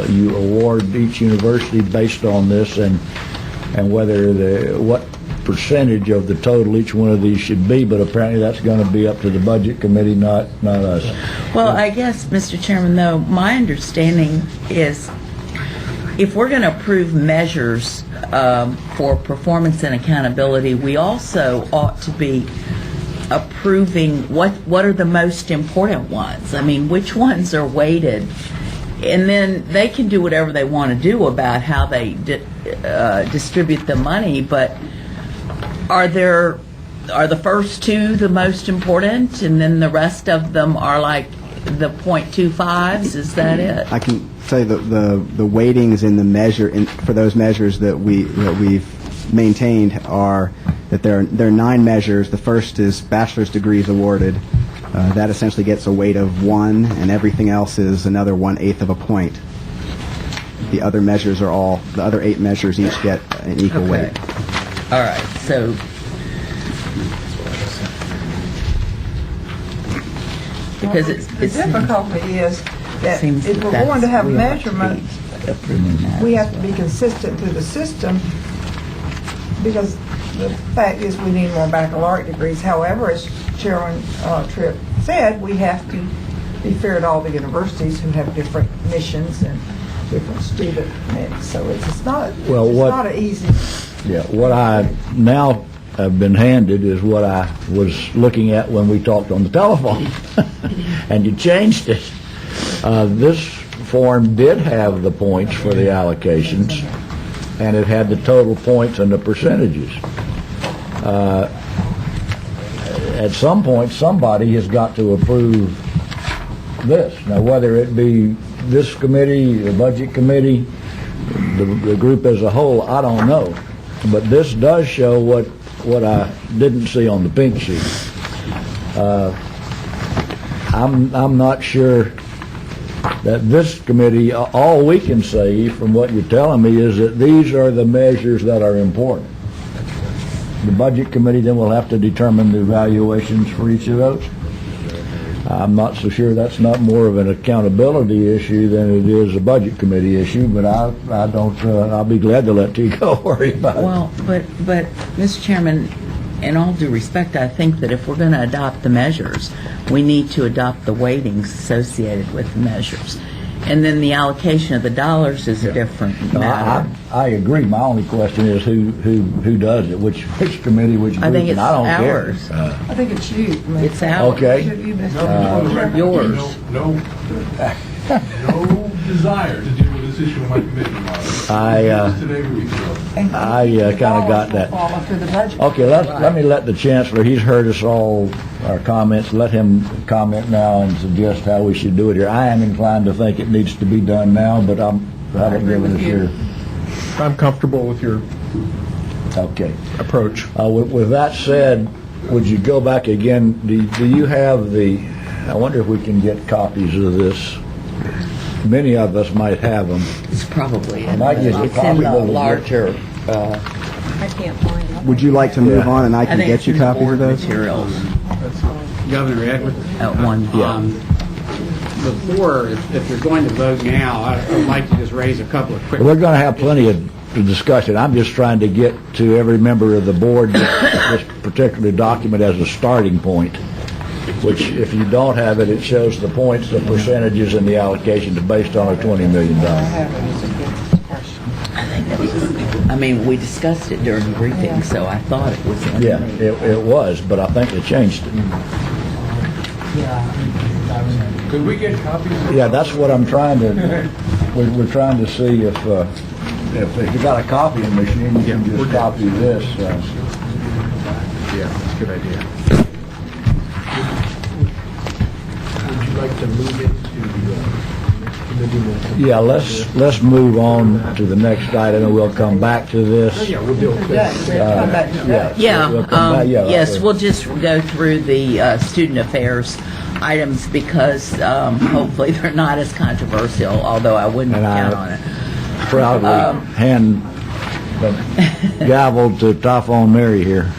you award each university based on this, and whether what percentage of the total each one of these should be, but apparently that's going to be up to the Budget Committee, not us. Well, I guess, Mr. Chairman, though, my understanding is if we're going to approve measures for performance and accountability, we also ought to be approving what are the most important ones. I mean, which ones are weighted And then they can do whatever they want to do about how they distribute the money, but are the first two the most important, and then the rest of them are like the .25s? Is that it? I can say that the weightings in the measure for those measures that we've maintained are that there are 9 measures. The first is bachelor's degrees awarded. That essentially gets a weight of 1, and everything else is another 1/8 of a point. The other measures are the other 8 measures each get an equal weight. All right, so because The difficulty is that seems if we're that's- going to have we have to measurement, be approving that. we have to be consistent through the system, because the fact is we need more baccalaureate degrees. However, as Chairman Tripp said, we have to be fair to all the universities who have different missions and different student mix. So it's not an easy. Yeah, what I now have been handed is what I was looking at when we talked on the telephone, and you changed it. This form did have the points for the allocations, and it had the total points and the percentages. At some point, somebody has got to approve this. Now, whether it be this committee, the budget committee, the group as a whole, I don't know. But this does show what I didn't see on the pink sheet. I'm not sure that this committee, all we can say from what you're telling me is that these are the measures that are important. The budget committee then will have to determine the evaluations for each of those. I'm not so sure that's not more of an accountability issue than it is a budget committee issue, but I don't, I'll be glad to let Tico worry about it. Well, but Mr. Chairman, in all due respect, I think that if we're going to adopt the measures, we need to adopt the weightings associated with the measures. And then the allocation of the dollars is a different matter. I agree. My only question is who does it, which committee, which group, I think it's and I don't ours. care. I think it's you. It's ours. Okay. Yours. No desire to deal with this issue on my committee, Mark. Today, week ago. I kind of got that. Follow through the budget. Okay, let me let the Chancellor, he's heard us all, our comments, let him comment now and suggest how we should do it here. I am inclined to think it needs to be done now, but I haven't given us your... I'm comfortable with your approach. With that said, would you go back again, do you have I wonder if we can get copies of this. Many of us might have them. It's probably in Might get a it's copy in the of it. larger, I can't find it. Would you like to move on and I I can think get it's you in the copies board of those? materials Governor Edwards? at one. Before, if you're going to vote now, I'd like to just raise a couple of quick... We're going to have plenty of discussion. I'm just trying to get to every member of the board this particular document as a starting point, which if you don't have it, it shows the points, the percentages, and the allocations based on our $20 million. I mean, we discussed it during the briefing, so I thought it was in Yeah, the... it was, but I think they changed it. Could we get copies? Yeah, that's what I'm trying to, we're trying to see if you got a copying machine, you can just copy this. Yeah, that's a good idea. Would you like to move into committee? Yeah, let's move on to the next item, and we'll come back to this. Yeah, we'll deal with this. Yeah, we'll come back. Yeah, yes, right. we'll just go through the student affairs items because hopefully they're not as controversial, although I wouldn't And count on it. Proudly hand the gavel to Typhoon Mary here.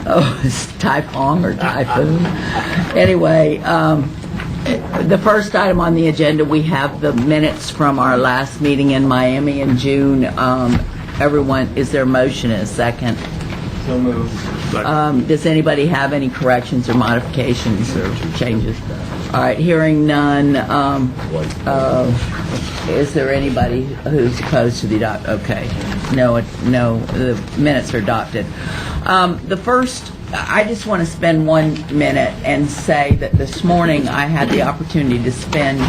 Oh, it's Typhoon or Typhoon. Anyway, the first item on the agenda, we have the minutes from our last meeting in Miami in June. Everyone, is there a motion and a second? So moved. Does anybody have any corrections or modifications or changes? All right, hearing none. Is there anybody who's opposed to the adopt? Okay, no, the minutes are adopted. The first I just want to spend 1 minute and say that this morning I had the opportunity to spend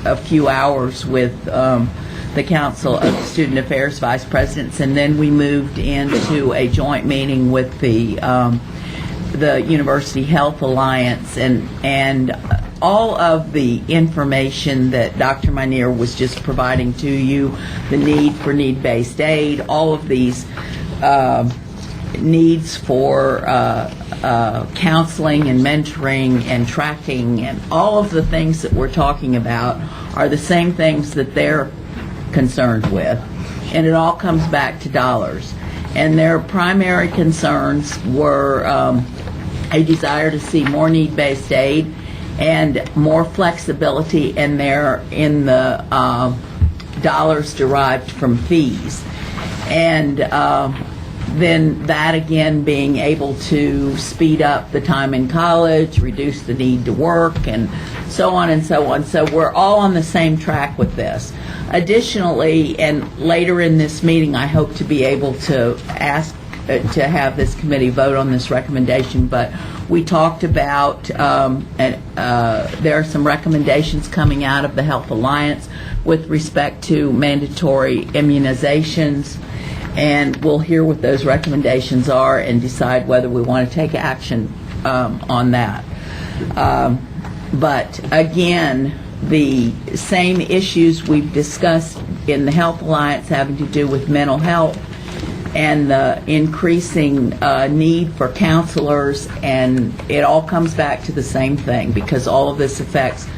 a few hours with the Council of Student Affairs Vice Presidents, and then we moved into a joint meeting with the University Health Alliance, and all of the information that Dr. Minear was just providing to you, the need for need-based aid, all of these needs for counseling and mentoring and tracking and all of the things that we're talking about are the same things that they're concerned with. And it all comes back to dollars. And their primary concerns were a desire to see more need-based aid and more flexibility in the dollars derived from fees. And then that again being able to speed up the time in college, reduce the need to work, and so on and so on. So we're all on the same track with this. Additionally, and later in this meeting, I hope to be able to ask to have this committee vote on this recommendation, but we talked about there are some recommendations coming out of the Health Alliance with respect to mandatory immunizations, and we'll hear what those recommendations are and decide whether we want to take action on that. But again, the same issues we've discussed in the Health Alliance having to do with mental health and the increasing need for counselors, and it all comes back to the same thing because all of this affects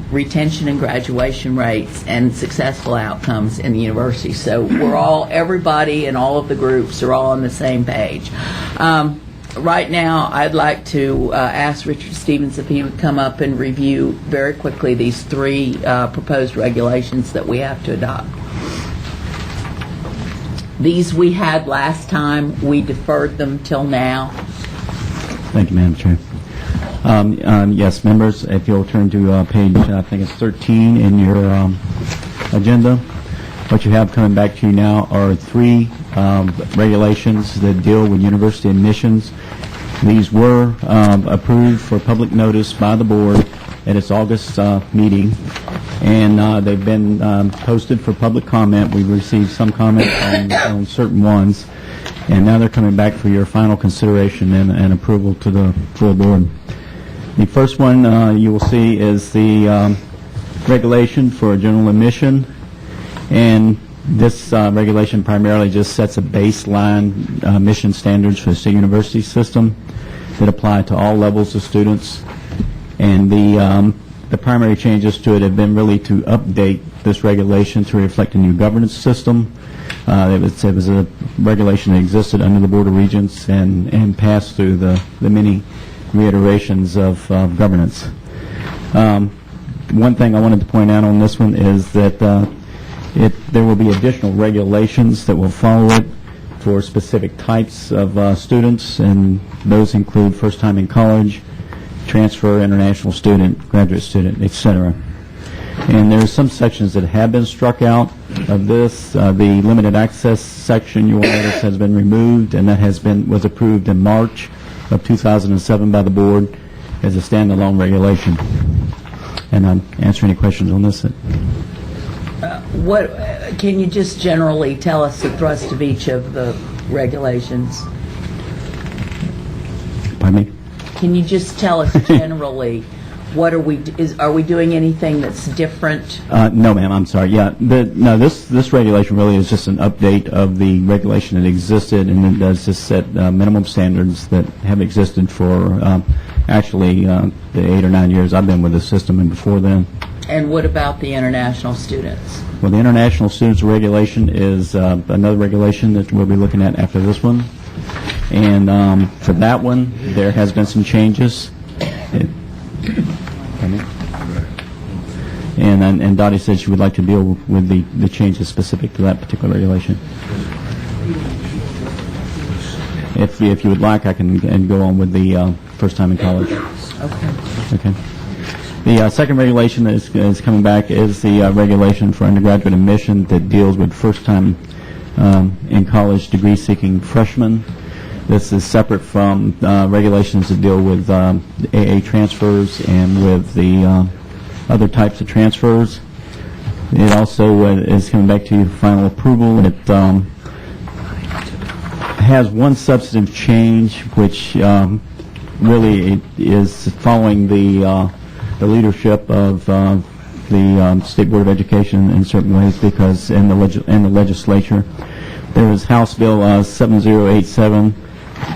retention and graduation rates and successful outcomes in the university. So we're all, everybody and all of the groups are all on the same page. Right now, I'd like to ask Richard Stevens if he would come up and review very quickly these three proposed regulations that we have to adopt. These we had last time. We deferred them till now. Thank you, Madam Chair. Yes, members, if you'll turn to page, I think it's 13 in your agenda. What you have coming back to you now are three regulations that deal with university admissions. These were approved for public notice by the board at its August meeting, and they've been posted for public comment. We've received some comment on certain ones, and now they're coming back for your final consideration and approval to the full board. The first one you will see is the regulation for general admission, and this regulation primarily just sets a baseline admission standards for the state university system that apply to all levels of students. And the primary changes to it have been really to update this regulation to reflect a new governance system. It was a regulation that existed under the Board of Regents and passed through the many reiterations of governance. One thing I wanted to point out on this one is that there will be additional regulations that will follow it for specific types of students, and those include first time in college, transfer, international student, graduate student, etc. And there are some sections that have been struck out of this. The limited access section, you will notice, has been removed, and that was approved in March of 2007 by the board as a standalone regulation. And I'll answer any questions on this. What can you just generally tell us the thrust of each of the regulations? Pardon me? Can you just tell us generally what are we doing anything that's different? No, ma'am. I'm sorry. Yeah, no. This regulation really is just an update of the regulation that existed, and it does just set minimum standards that have existed for actually the 8 or 9 years I've been with the system, and before then. And what about the international students? Well, the international students regulation is another regulation that we'll be looking at after this one. And for that one, there has been some changes. And Dottie said she would like to deal with the changes specific to that particular regulation. If you would like, I can go on with the first time in college. Okay. The second regulation that is coming back is the regulation for undergraduate admission that deals with first time in college degree seeking freshmen. This is separate from regulations that deal with AA transfers and with the other types of transfers. It also is coming back to final approval. It has one substantive change, which really is following the leadership of the State Board of Education in certain ways, because in the legislature there was House Bill 7087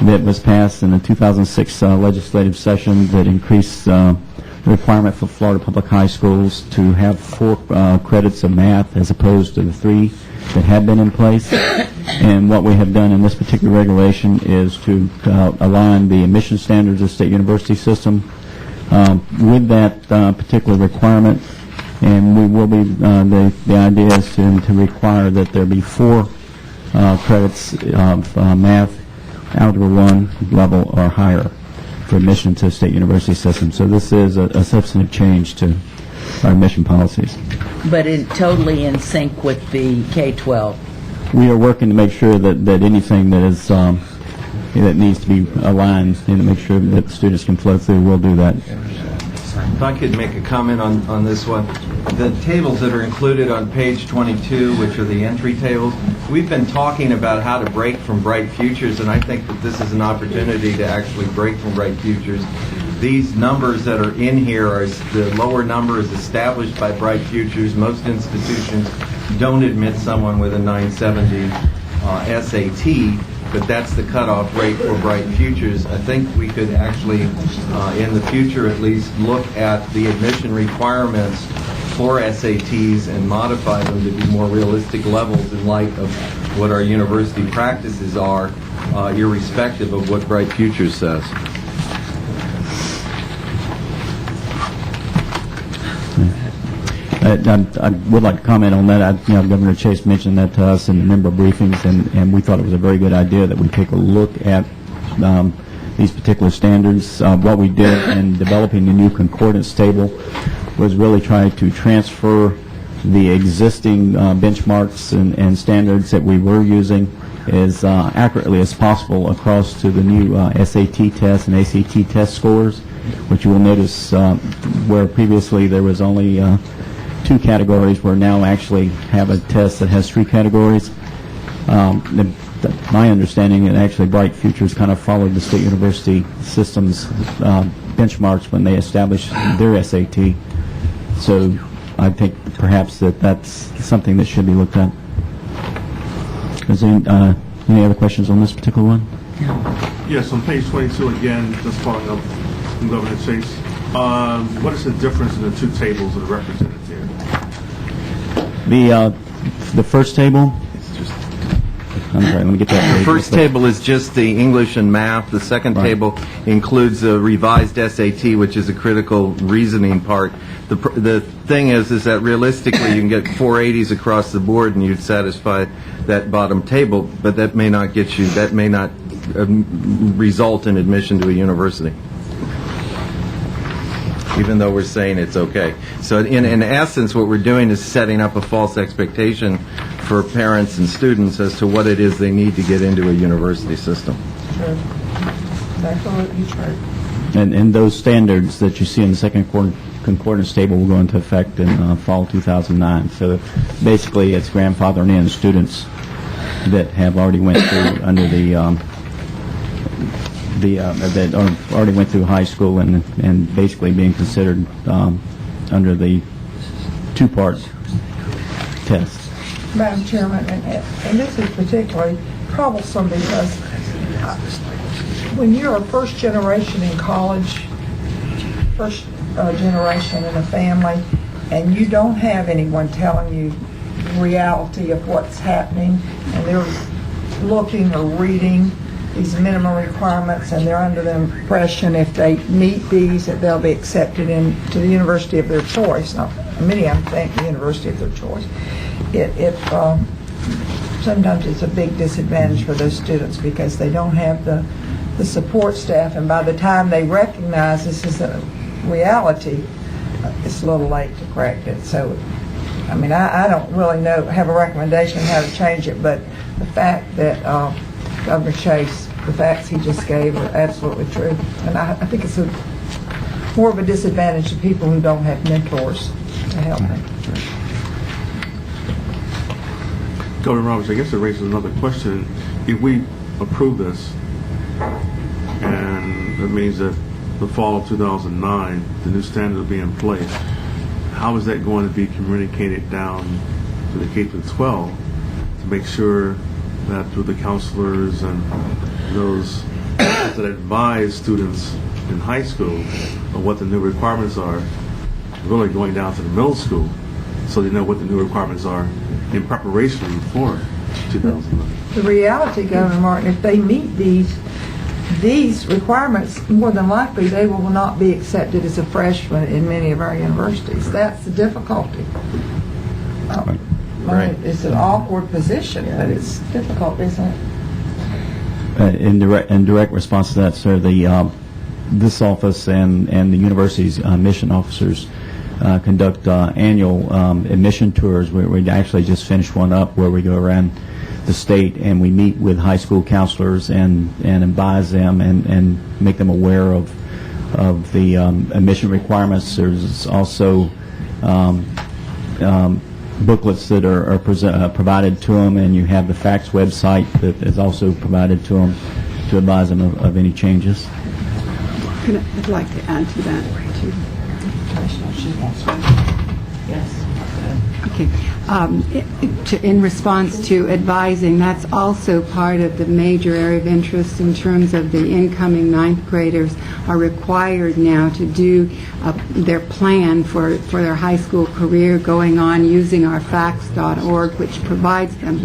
that was passed in the 2006 legislative session that increased the requirement for Florida public high schools to have 4 credits of math as opposed to the 3 that had been in place. And what we have done in this particular regulation is to align the admission standards of the state university system with that particular requirement. And we will be, the idea is to require that there be 4 credits of math, Algebra 1 level or higher for admission to the state university system. So this is a substantive change to our admission policies. But totally in sync with the K-12. We are working to make sure that anything that is that needs to be aligned and to make sure that students can flow through, we'll do that. If I could make a comment on this one. The tables that are included on page 22, which are the entry tables, we've been talking about how to break from Bright Futures, and I think that this is an opportunity to actually break from Bright Futures. These numbers that are in here are the lower number is established by Bright Futures. Most institutions don't admit someone with a 970 SAT, but that's the cutoff rate for Bright Futures. I think we could actually, in the future at least, look at the admission requirements for SATs and modify them to be more realistic levels in light of what our university practices are, irrespective of what Bright Futures says. I would like to comment on that. Governor Chase mentioned that to us in the member briefings, and we thought it was a very good idea that we take a look at these particular standards. What we did in developing the new concordance table was really try to transfer the existing benchmarks and standards that we were using as accurately as possible across to the new SAT test and ACT test scores, which you will notice where previously there was only 2 categories, where now actually have a test that has 3 categories. My understanding, and actually Bright Futures kind of followed the state university system's benchmarks when they established their SAT. So I think perhaps that's something that should be looked at. Is there any other questions on this particular one? Yes, on page 22 again, just following up from Governor Chase. What is the difference in the 2 tables that are represented here? The first table. I'm sorry, let me get that. The first table is just the English and math. The second table includes a revised SAT, which is a critical reasoning part. The thing is that realistically you can get 480s across the board and you'd satisfy that bottom table, but that may not get you, that may not result in admission to a university, even though we're saying it's okay. So in essence, what we're doing is setting up a false expectation for parents and students as to what it is they need to get into a university system. Sure. That's absolutely true. And those standards that you see in the second concordance table will go into effect in fall 2009. So basically, it's grandfathering in students that have already went through under that already went through high school and basically being considered under the 2-part test. Madam Chairman, and this is particularly troublesome because when you're a first generation in college, first generation in a family, and you don't have anyone telling you the reality of what's happening, and they're looking or reading these minimum requirements, and they're under the impression if they meet these that they'll be accepted into the university of their choice. Now, many of them think the university of their choice. Sometimes it's a big disadvantage for those students because they don't have the support staff, and by the time they recognize this is a reality, it's a little late to correct it. So, I mean, I don't really have a recommendation on how to change it, but the fact that Governor Chase the facts he just gave are absolutely true. And I think it's more of a disadvantage to people who don't have mentors to help them. Governor Roberts, I guess it raises another question. If we approve this, and that means that the fall of 2009, the new standard will be in place, how is that going to be communicated down to the K-12 to make sure that through the counselors and those that advise students in high school of what the new requirements are, really going down to the middle school so they know what the new requirements are in preparation for 2009? The reality, Governor Martin, if they meet these requirements, more than likely they will not be accepted as a freshman in many of our universities. That's the difficulty. Right. It's an awkward position, but it's difficult, isn't it? In direct response to that, sir, this office and the university's mission officers conduct annual admission tours. We actually just finished one up where we go around the state and we meet with high school counselors and advise them and make them aware of the admission requirements. There's also booklets that are provided to them, and you have the facts website that is also provided to them to advise them of any changes. I'd like to add to that. Yes. Okay. In response to advising, that's also part of the major area of interest in terms of the incoming ninth graders are required now to do their plan for their high school career going on using our facts.org, which provides them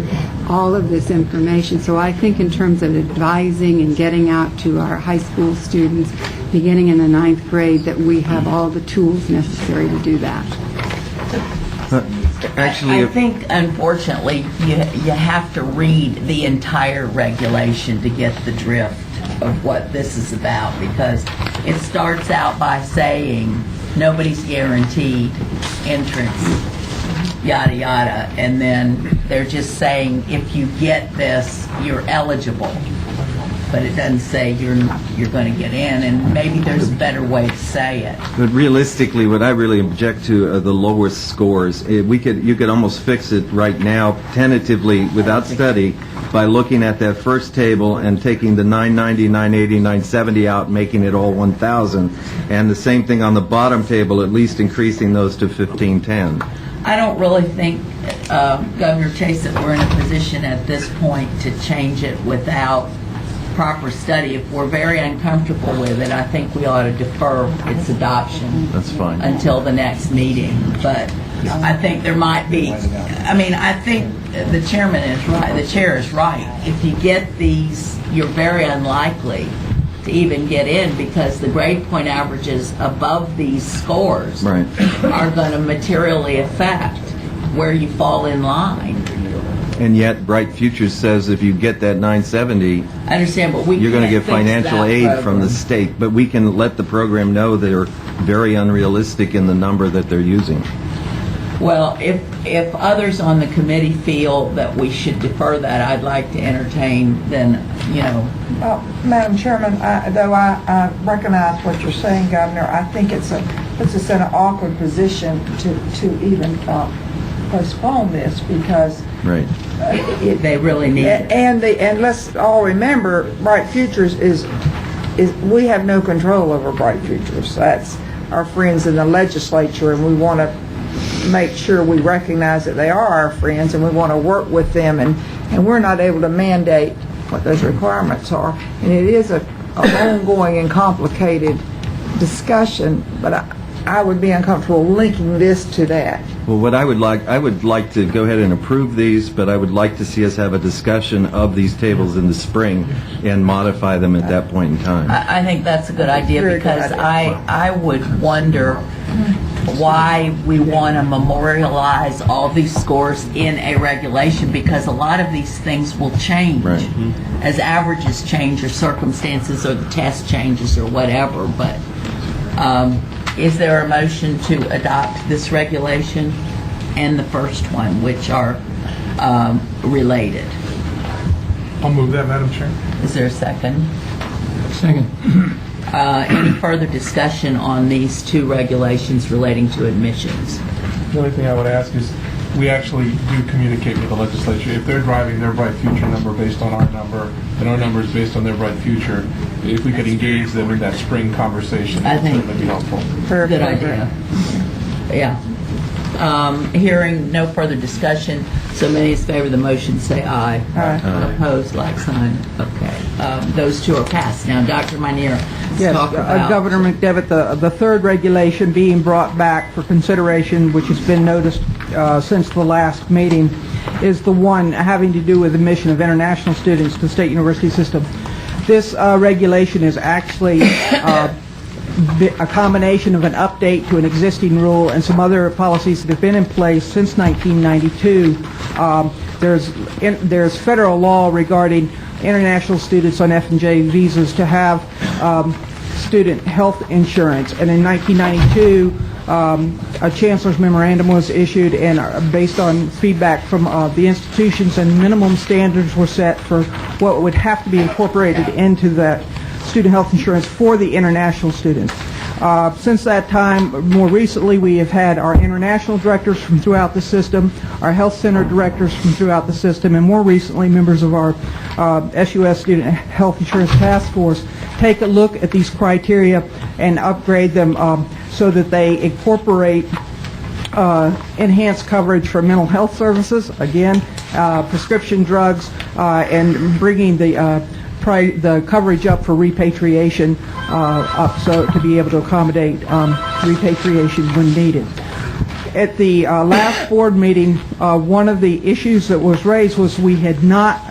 all of this information. So I think in terms of advising and getting out to our high school students beginning in the ninth grade that we have all the tools necessary to do that. Actually, I think, unfortunately, you have to read the entire regulation to get the drift of what this is about, because it starts out by saying nobody's guaranteed entrance, yada yada, and then they're just saying if you get this, you're eligible. But it doesn't say you're going to get in, and maybe there's a better way to say it. but realistically, what I really object to are the lowest scores. You could almost fix it right now, tentatively, without study, by looking at that first table and taking the 990, 980, 970 out, making it all 1,000, and the same thing on the bottom table, at least increasing those to 1510. I don't really think, Governor Chase, that we're in a position at this point to change it without proper study. If we're very uncomfortable with it, I think we ought to defer its adoption. That's fine. Until the next meeting. But I think there might be, I think the chairman is right, the chair is right. If you get these, you're very unlikely to even get in, because the grade point averages above these scores Right. are going to materially affect where you fall in line. And yet, Bright Futures says if you get that 970, I understand, but you're going to get can't fix financial that aid from the program. state. But we can let the program know they're very unrealistic in the number that they're using. Well, if others on the committee feel that we should defer that, I'd like to entertain, then, Madam Chairman, though I recognize what you're saying, Governor, I think puts us in an awkward position to even postpone this, because Right. they really need it. And let's all remember, Bright Futures is we have no control over Bright Futures. That's our friends in the legislature, and we want to make sure we recognize that they are our friends, and we want to work with them, and we're not able to mandate what those requirements are. And it is a ongoing and complicated discussion, but I would be uncomfortable linking this to that. Well, what I would like to go ahead and approve these, but I would like to see us have a discussion of these tables in the spring and modify them at that point in time. I think that's a good idea, Very good because idea. I would wonder why we want to memorialize all these scores in a regulation, because a lot of these things will change Right. as averages change or circumstances or the test changes or whatever. But is there a motion to adopt this regulation and the first one, which are related? I'll move that, Madam Chair. Is there a second? Second. Any further discussion on these two regulations relating to admissions? The only thing I would ask is, we actually do communicate with the legislature. If they're driving their Bright Future number based on our number, and our number is based on their Bright Future, if we could engage them in that spring conversation, I that think- would certainly be helpful. Good idea. Yeah. Hearing no further discussion, so many in favor of the motion say aye. Aye. Opposed, like sign. Okay. Those two are passed. Now, Dr. Minear, let's Yes, talk about... Governor McDevitt, the third regulation being brought back for consideration, which has been noticed since the last meeting, is the one having to do with admission of international students to the state university system. This regulation is actually a combination of an update to an existing rule and some other policies that have been in place since 1992. There's federal law regarding international students on F&J visas to have student health insurance, and in 1992 a chancellor's memorandum was issued, and based on feedback from the institutions, and minimum standards were set for what would have to be incorporated into that student health insurance for the international students. Since that time, more recently, we have had our international directors from throughout the system, our health center directors from throughout the system, and more recently, members of our SUS Student Health Insurance Task Force take a look at these criteria and upgrade them so that they incorporate enhanced coverage for mental health services, again, prescription drugs, and bringing the coverage up for repatriation up so to be able to accommodate repatriation when needed. At the last board meeting, one of the issues that was raised was we had not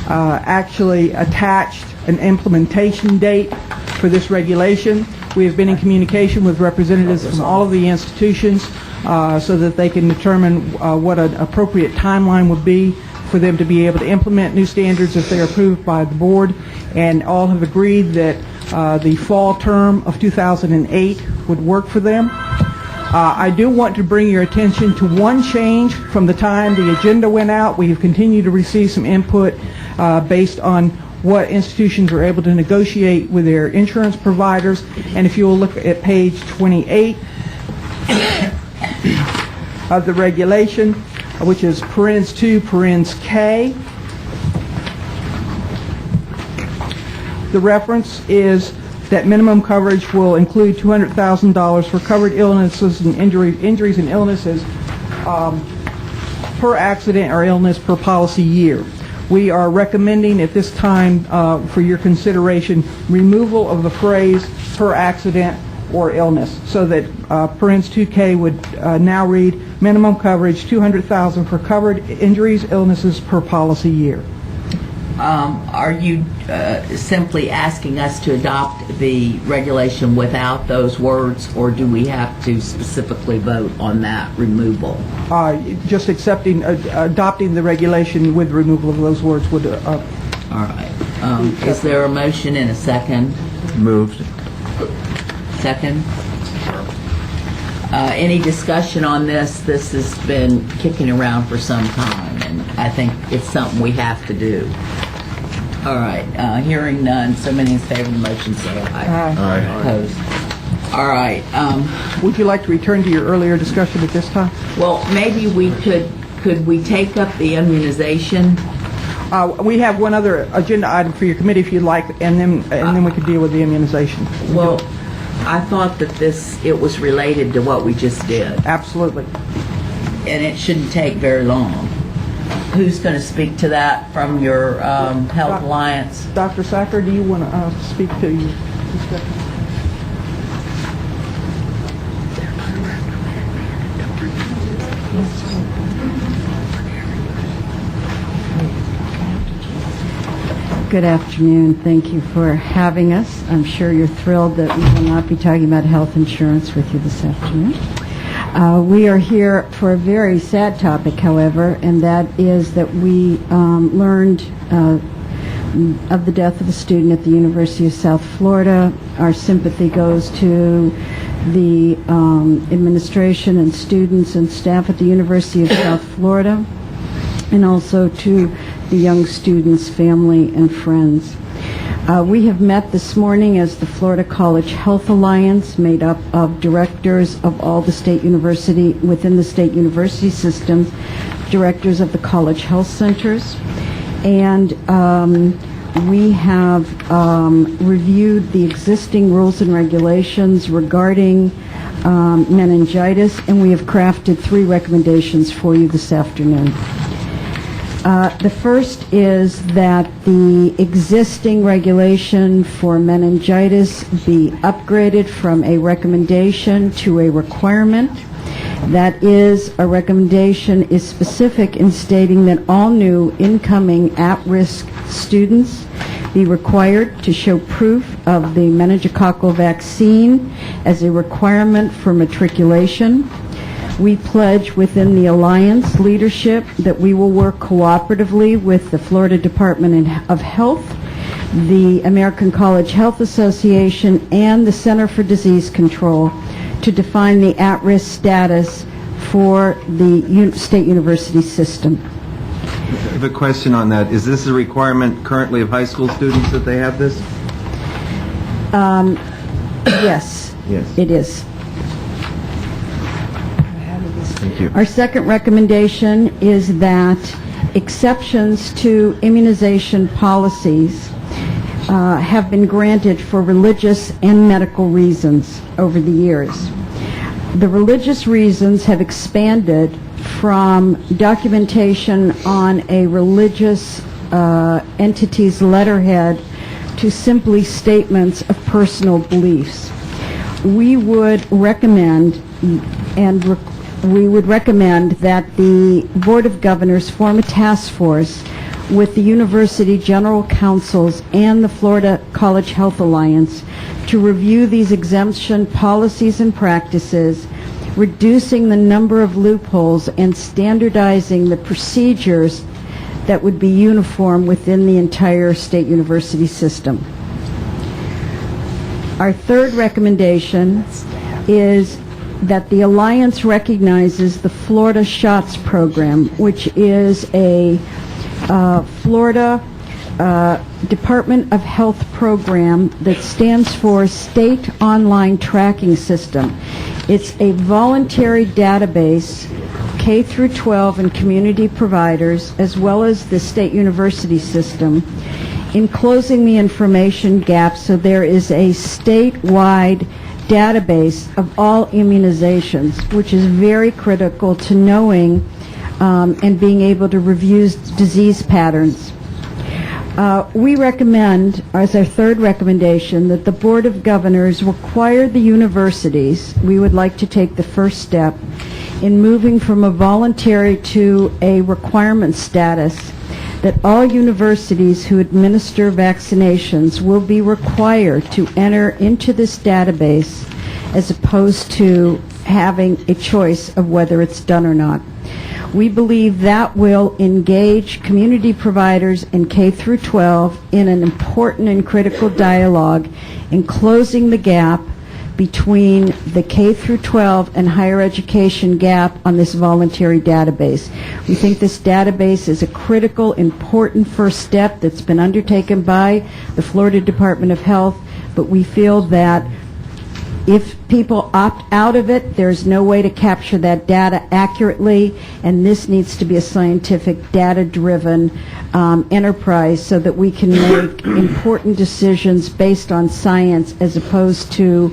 actually attached an implementation date for this regulation. We have been in communication with representatives from all of the institutions so that they can determine what an appropriate timeline would be for them to be able to implement new standards if they're approved by the board, and all have agreed that the fall term of 2008 would work for them. I do want to bring your attention to one change from the time the agenda went out. We have continued to receive some input based on what institutions are able to negotiate with their insurance providers, and if you will look at page 28 of the regulation, which is parens 2, parens K. The reference is that minimum coverage will include $200,000 for covered illnesses and injuries and illnesses per accident or illness per policy year. We are recommending at this time for your consideration removal of the phrase per accident or illness, so that parens 2K would now read minimum coverage $200,000 for covered injuries, illnesses per policy year. Are you simply asking us to adopt the regulation without those words, or do we have to specifically vote on that removal? Just adopting the regulation with removal of those words would... All right. Is there a motion and a second? Moved. Second? Any discussion on this? This has been kicking around for some time, and I think it's something we have to do. All right. Hearing none, so many in favor of the motion say aye. Aye. Opposed? All right. Would you like to return to your earlier discussion at this time? Well, maybe we could we take up the immunization? We have one other agenda item for your committee if you'd like, and then we could deal with the immunization. Well, I thought that it was related to what we just did. Absolutely. And it shouldn't take very long. Who's going to speak to that from your Health Alliance? Dr. Sacker, do you want to speak to your discussion? Good afternoon. Thank you for having us. I'm sure you're thrilled that we will not be talking about health insurance with you this afternoon. We are here for a very sad topic, however, and that is that we learned of the death of a student at the University of South Florida. Our sympathy goes to the administration and students and staff at the University of South Florida, and also to the young student's family and friends. We have met this morning as the Florida College Health Alliance, made up of directors of all the within the state university systems, directors of the college health centers, and we have reviewed the existing rules and regulations regarding meningitis, and we have crafted 3 recommendations for you this afternoon. The first is that the existing regulation for meningitis be upgraded from a recommendation to a requirement. That is, a recommendation is specific in stating that all new incoming at-risk students be required to show proof of the meningococcal vaccine as a requirement for matriculation. We pledge within the Alliance leadership that we will work cooperatively with the Florida Department of Health, the American College Health Association, and the Center for Disease Control to define the at-risk status for the state university system. I have a question on that. Is this a requirement currently of high school students that they have this? Yes. Yes. It is. Thank you. Our second recommendation is that exceptions to immunization policies have been granted for religious and medical reasons over the years. The religious reasons have expanded from documentation on a religious entity's letterhead to simply statements of personal beliefs. We would recommend that the Board of Governors form a task force with the University General Councils and the Florida College Health Alliance to review these exemption policies and practices, reducing the number of loopholes and standardizing the procedures that would be uniform within the entire state university system. Our third recommendation is that the Alliance recognizes the Florida SHOTS program, which is a Florida Department of Health program that stands for State Online Tracking System. It's a voluntary database, K through 12 and community providers, as well as the state university system, in closing the information gap so there is a statewide database of all immunizations, which is very critical to knowing and being able to review disease patterns. We recommend, as our third recommendation, that the Board of Governors require the universities, we would like to take the first step in moving from a voluntary to a requirement status, that all universities who administer vaccinations will be required to enter into this database as opposed to having a choice of whether it's done or not. We believe that will engage community providers in K through 12 in an important and critical dialogue in closing the gap between the K through 12 and higher education gap on this voluntary database. We think this database is a critical, important first step that's been undertaken by the Florida Department of Health, but we feel that if people opt out of it, there's no way to capture that data accurately, and this needs to be a scientific, data-driven enterprise so that we can make important decisions based on science as opposed to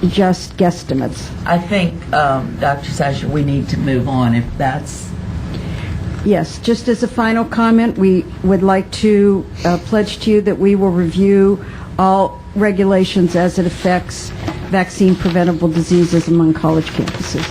just guesstimates. I think, Dr. Sasha, we need to move on if that's... Yes, just as a final comment, we would like to pledge to you that we will review all regulations as it affects vaccine-preventable diseases among college campuses.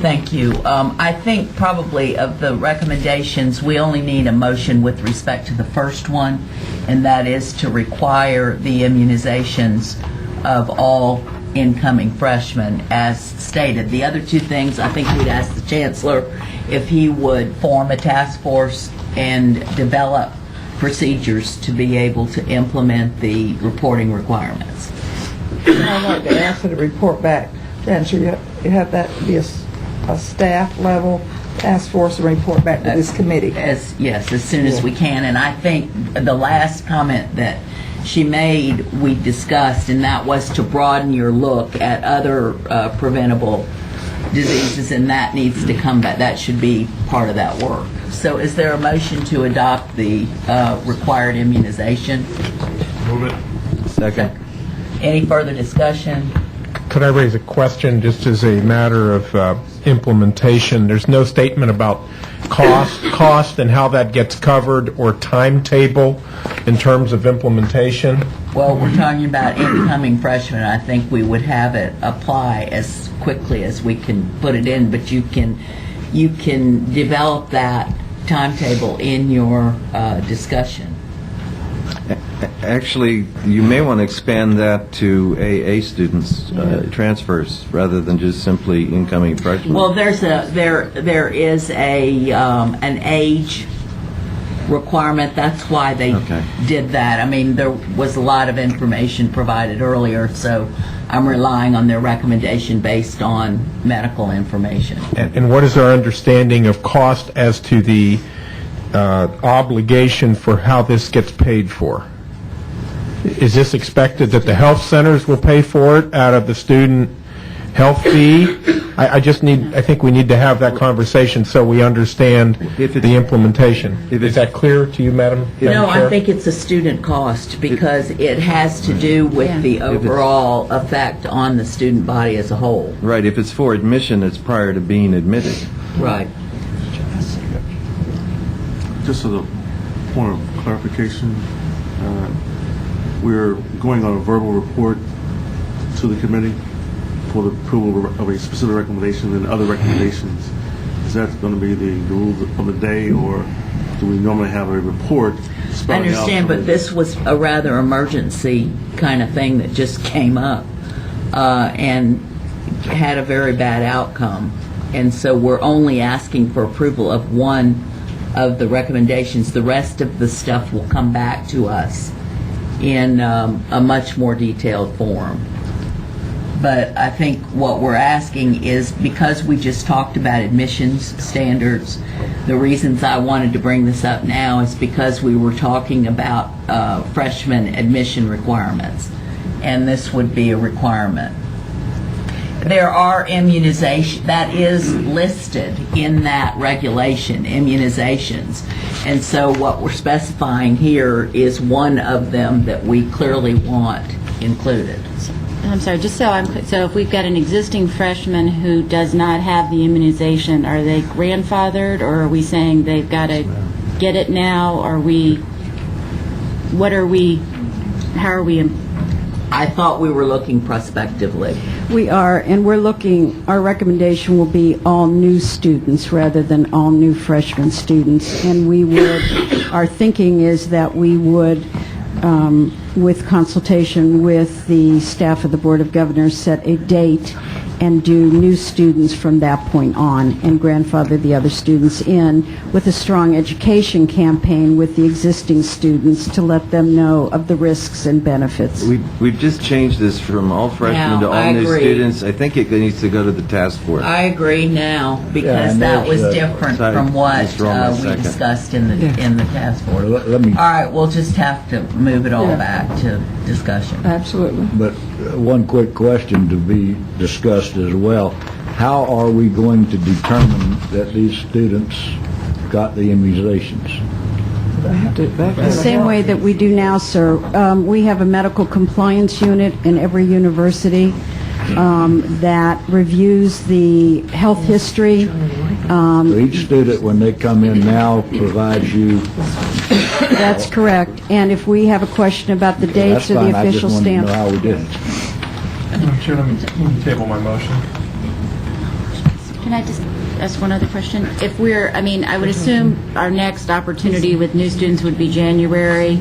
Thank you. I think probably of the recommendations, we only need a motion with respect to the first one, and that is to require the immunizations of all incoming freshmen as stated. The other two things, I think we'd ask the Chancellor if he would form a task force and develop procedures to be able to implement the reporting requirements. I'd like to ask her to report back. Chancellor, you have that be a staff level task force and report back to this committee. Yes, as soon as we can. And I think the last comment that she made, we discussed, and that was to broaden your look at other preventable diseases, and that needs to come back. That should be part of that work. So is there a motion to adopt the required immunization? Move it. Second. Any further discussion? Could I raise a question just as a matter of implementation? There's no statement about cost and how that gets covered or timetable in terms of implementation. Well, we're talking about incoming freshmen. I think we would have it apply as quickly as we can put it in, but you can develop that timetable in your discussion. Actually, you may want to expand that to AA students, transfers, rather than just simply incoming freshmen. Well, there is an age requirement. That's why they did that. I mean, there was a lot of information provided earlier, so I'm relying on their recommendation based on medical information. And what is our understanding of cost as to the obligation for how this gets paid for? Is this expected that the health centers will pay for it out of the student health fee? I think we need to have that conversation so we understand the implementation. Is that clear to you, Madam No, Chair? I think it's a student cost because it has to do with the overall effect on the student body as a whole. Right, if it's for admission, it's prior to being admitted. Right. Just as a point of clarification, we're going on a verbal report to the committee for the approval of a specific recommendation and other recommendations. Is that going to be the rules of the day, or do we normally have a report I spelling out? understand, but this was a rather emergency kind of thing that just came up and had a very bad outcome. And so we're only asking for approval of one of the recommendations. The rest of the stuff will come back to us in a much more detailed form. But I think what we're asking is, because we just talked about admissions standards, the reasons I wanted to bring this up now is because we were talking about freshman admission requirements, and this would be a requirement. There are immunizations, that is listed in that regulation, immunizations. And so what we're specifying here is one of them that we clearly want included. I'm sorry, just so I'm clear, so if we've got an existing freshman who does not have the immunization, are they grandfathered, or are we saying they've got to get it now? How are we? I thought we were looking prospectively. We are, and we're looking, our recommendation will be all new students rather than all new freshman students. And our thinking is that we would, with consultation with the staff of the Board of Governors, set a date and do new students from that point on and grandfather the other students in with a strong education campaign with the existing students to let them know of the risks and benefits. We've just changed this from all freshmen to all new students. I think it needs to go to the task force. I agree now, because that was different from what we discussed in the task force. All right, we'll just have to move it all back to discussion. Absolutely. But one quick question to be discussed as well. How are we going to determine that these students got the immunizations? The same way that we do now, sir. We have a medical compliance unit in every university that reviews the health history. So each student, when they come in now, provides you... That's correct. And if we have a question about the dates or the official stamp... That's fine. I just wanted to know how we did it. Madam Chair, let me table my motion. Can I just ask one other question? If we're, I would assume our next opportunity with new students would be January,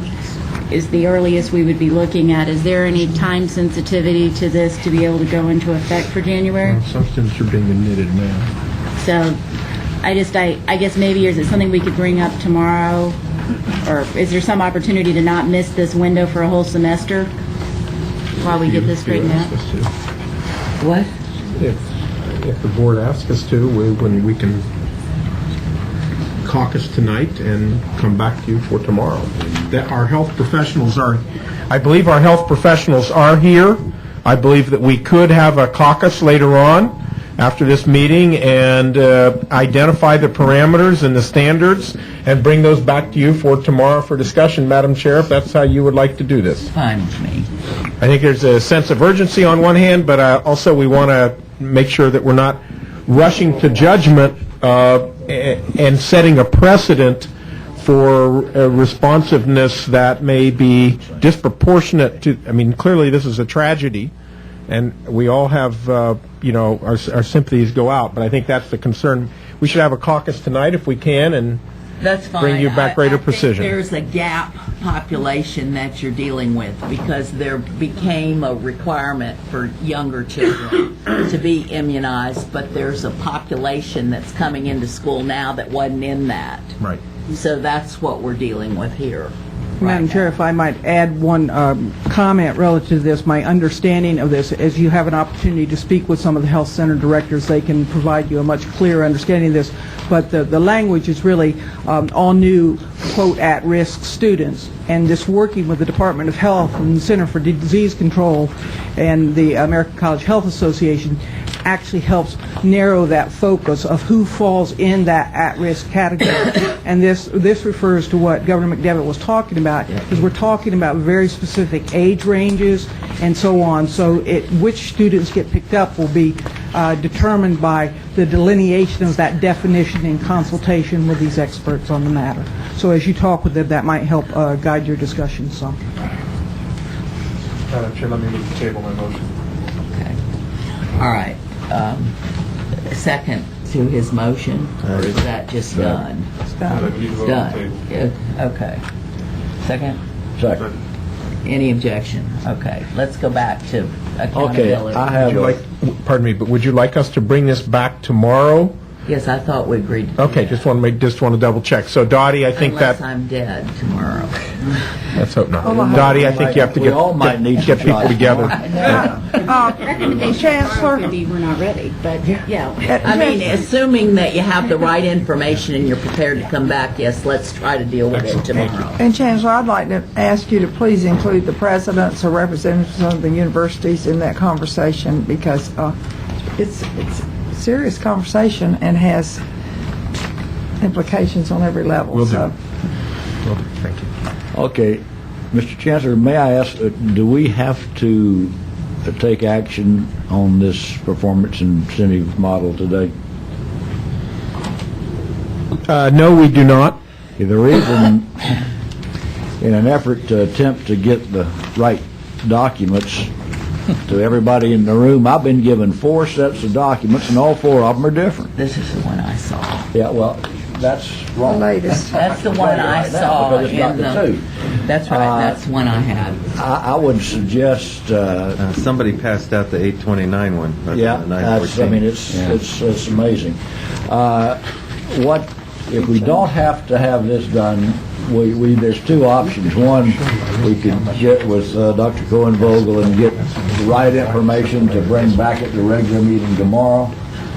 is the earliest we would be looking at. Is there any time sensitivity to this to be able to go into effect for January? Some students are being admitted now. So I guess maybe, is it something we could bring up tomorrow? Or is there some opportunity to not miss this window for a whole semester while we get this straightened out? What? If the board asks us to, we can caucus tonight and come back to you for tomorrow. That our health professionals are, I believe our health professionals are here. I believe that we could have a caucus later on after this meeting and identify the parameters and the standards and bring those back to you for tomorrow for discussion. Madam Chair, if that's how you would like to do this. Fine with me. I think there's a sense of urgency on one hand, but also we want to make sure that we're not rushing to judgment and setting a precedent for responsiveness that may be disproportionate to, I mean, clearly this is a tragedy, and we all have, our sympathies go out, but I think that's the concern. We should have a caucus tonight if we can, and that's fine. Bring you back greater precision. I think there's a gap population that you're dealing with because there became a requirement for younger children to be immunized, but there's a population that's coming into school now that wasn't in that. Right. So that's what we're dealing with here. Madam Chair, if I might add one comment relative to this, my understanding of this, as you have an opportunity to speak with some of the health center directors, they can provide you a much clearer understanding of this, but the language is really all new, quote, at-risk students, and this working with the Department of Health and the Center for Disease Control and the American College Health Association actually helps narrow that focus of who falls in that at-risk category. And this refers to what Governor McDevitt was talking about, because we're talking about very specific age ranges and so on. So which students get picked up will be determined by the delineation of that definition in consultation with these experts on the matter. So as you talk with them, that might help guide your discussion some. Madam Chair, let me move the table my motion. Okay. All right. Second to his motion, or is that just done? It's done. It's done. Okay. Second? Second. Any objection? Okay. Let's go back to Okay, accountability. I have Pardon me, but would you like us to bring this back tomorrow? Yes, I thought we agreed to do Okay, that. just want to double check. So Dottie, I think Unless that, I'm dead tomorrow. Let's hope not. Dottie, I think you have to We all might need get some people shots. together. Chancellor, Maybe we're not ready, but yeah. I mean, assuming that you have the right information and you're prepared to come back, yes, let's try to deal with it tomorrow. And Chancellor, I'd like to ask you to please include the presidents or representatives of the universities in that conversation, because it's a serious conversation and has implications on every level. Will do. So. Will do. Thank you. Okay, Mr. Chancellor, may I ask, do we have to take action on this performance incentive model today? No, we do not. The reason, in an effort to attempt to get the right documents to everybody in the room, I've been given 4 sets of documents, and all 4 of them are different. This is the one I saw. Yeah, well, that's wrong. The latest. That's the one I saw Because it's got in the the... 2. That's right, that's the one I had. I would suggest, Somebody passed out the 829 one. yeah, that's, I mean, it's amazing. What, if we don't have to have this done, there's 2 options. One, we could get with Dr. Cohen-Vogel and get the right information to bring back at the regular meeting tomorrow,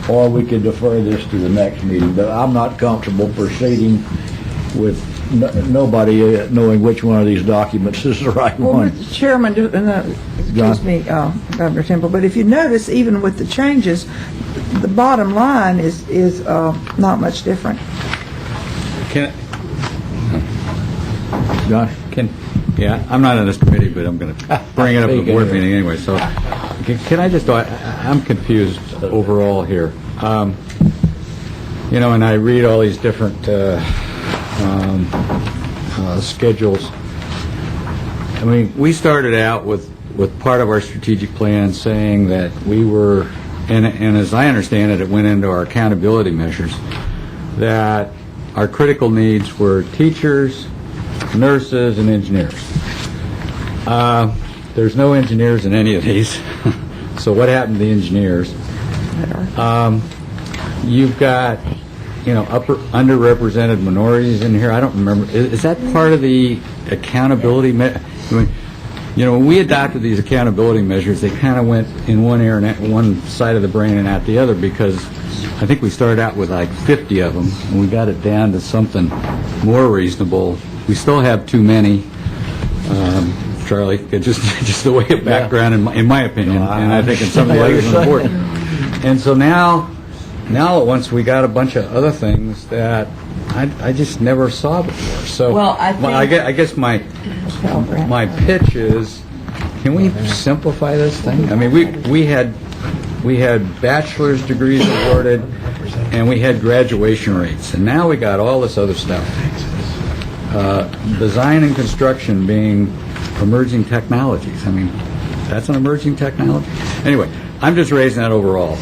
or we could defer this to the next meeting. But I'm not comfortable proceeding with nobody knowing which one of these documents is the right Well, one. Mr. Chairman, excuse me, Governor Temple, but if you notice, even with the changes, the bottom line is not much different. John? Yeah, I'm not on this committee, but I'm going to bring it up at the board meeting anyway. So, can I just? I'm confused overall here. And I read all these different schedules. I mean, we started out with part of our strategic plan saying that we were, and as I understand it, it went into our accountability measures, that our critical needs were teachers, nurses, and engineers. There's no engineers in any of these. So what happened to the engineers? You've got, underrepresented minorities in here. I don't remember. Is that part of the accountability? When we adopted these accountability measures, they kind of went in one ear and one side of the brain and out the other, because I think we started out with like 50 of them, and we got it down to something more reasonable. We still have too many, Charlie, just the way of background, in my opinion, and I think in some of the others on the board. And so now once we got a bunch of other things that I just never saw before. So Well, I think- I guess my pitch is, can we simplify this thing? I mean, we had bachelor's degrees awarded, and we had graduation rates, and now we got all this other stuff. Design and construction being emerging technologies. I mean, that's an emerging technology. Anyway, I'm just raising that overall.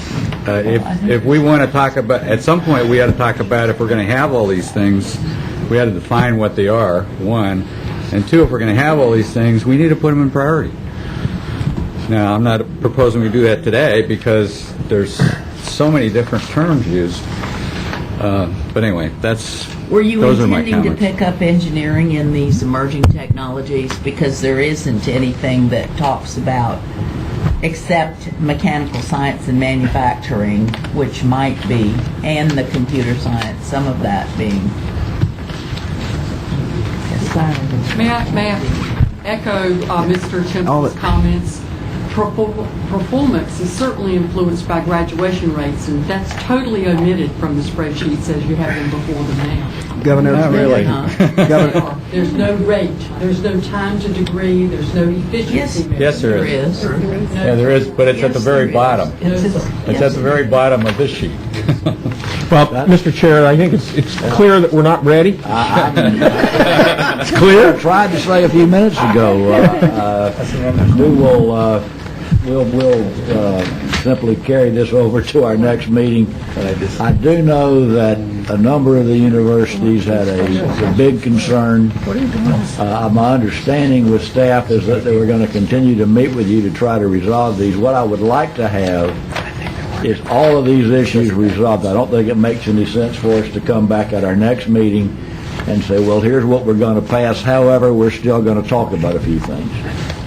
If we want to talk about, at some point we ought to talk about, if we're going to have all these things, we ought to define what they are, one, and two, if we're going to have all these things, we need to put them in priority. Now, I'm not proposing we do that today because there's so many different terms used. But anyway, Were you those are my intending to comments. pick up engineering in these emerging technologies? Because there isn't anything that talks about, except mechanical science and manufacturing, which might be, and the computer science, some of that being assigned. May I echo Mr. Chemp's comments? Performance is certainly influenced by graduation rates, and that's totally omitted from the spreadsheets as you have them before them now. Governor, Not really. Governor, There's no rate, there's no time to degree, there's no efficiency measure. Yes, there is. Yeah, there is, but it's at the very bottom. It's at the very bottom of this sheet. Well, Mr. Chair, I think it's clear that we're not ready. It's clear. I tried to say a few minutes ago, we'll simply carry this over to our next meeting. I do know that a number of the universities had a big concern. My understanding with staff is that they were going to continue to meet with you to try to resolve these. What I would like to have is all of these issues resolved. I don't think it makes any sense for us to come back at our next meeting and say, well, here's what we're going to pass. However, we're still going to talk about a few things.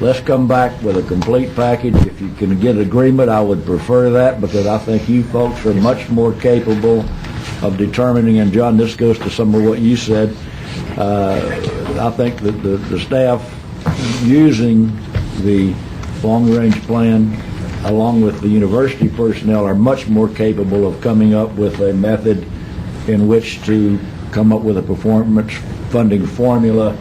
Let's come back with a complete package. If you can get agreement, I would prefer that, because I think you folks are much more capable of determining, and John, this goes to some of what you said. I think that the staff using the long-range plan along with the university personnel are much more capable of coming up with a method in which to come up with a performance funding formula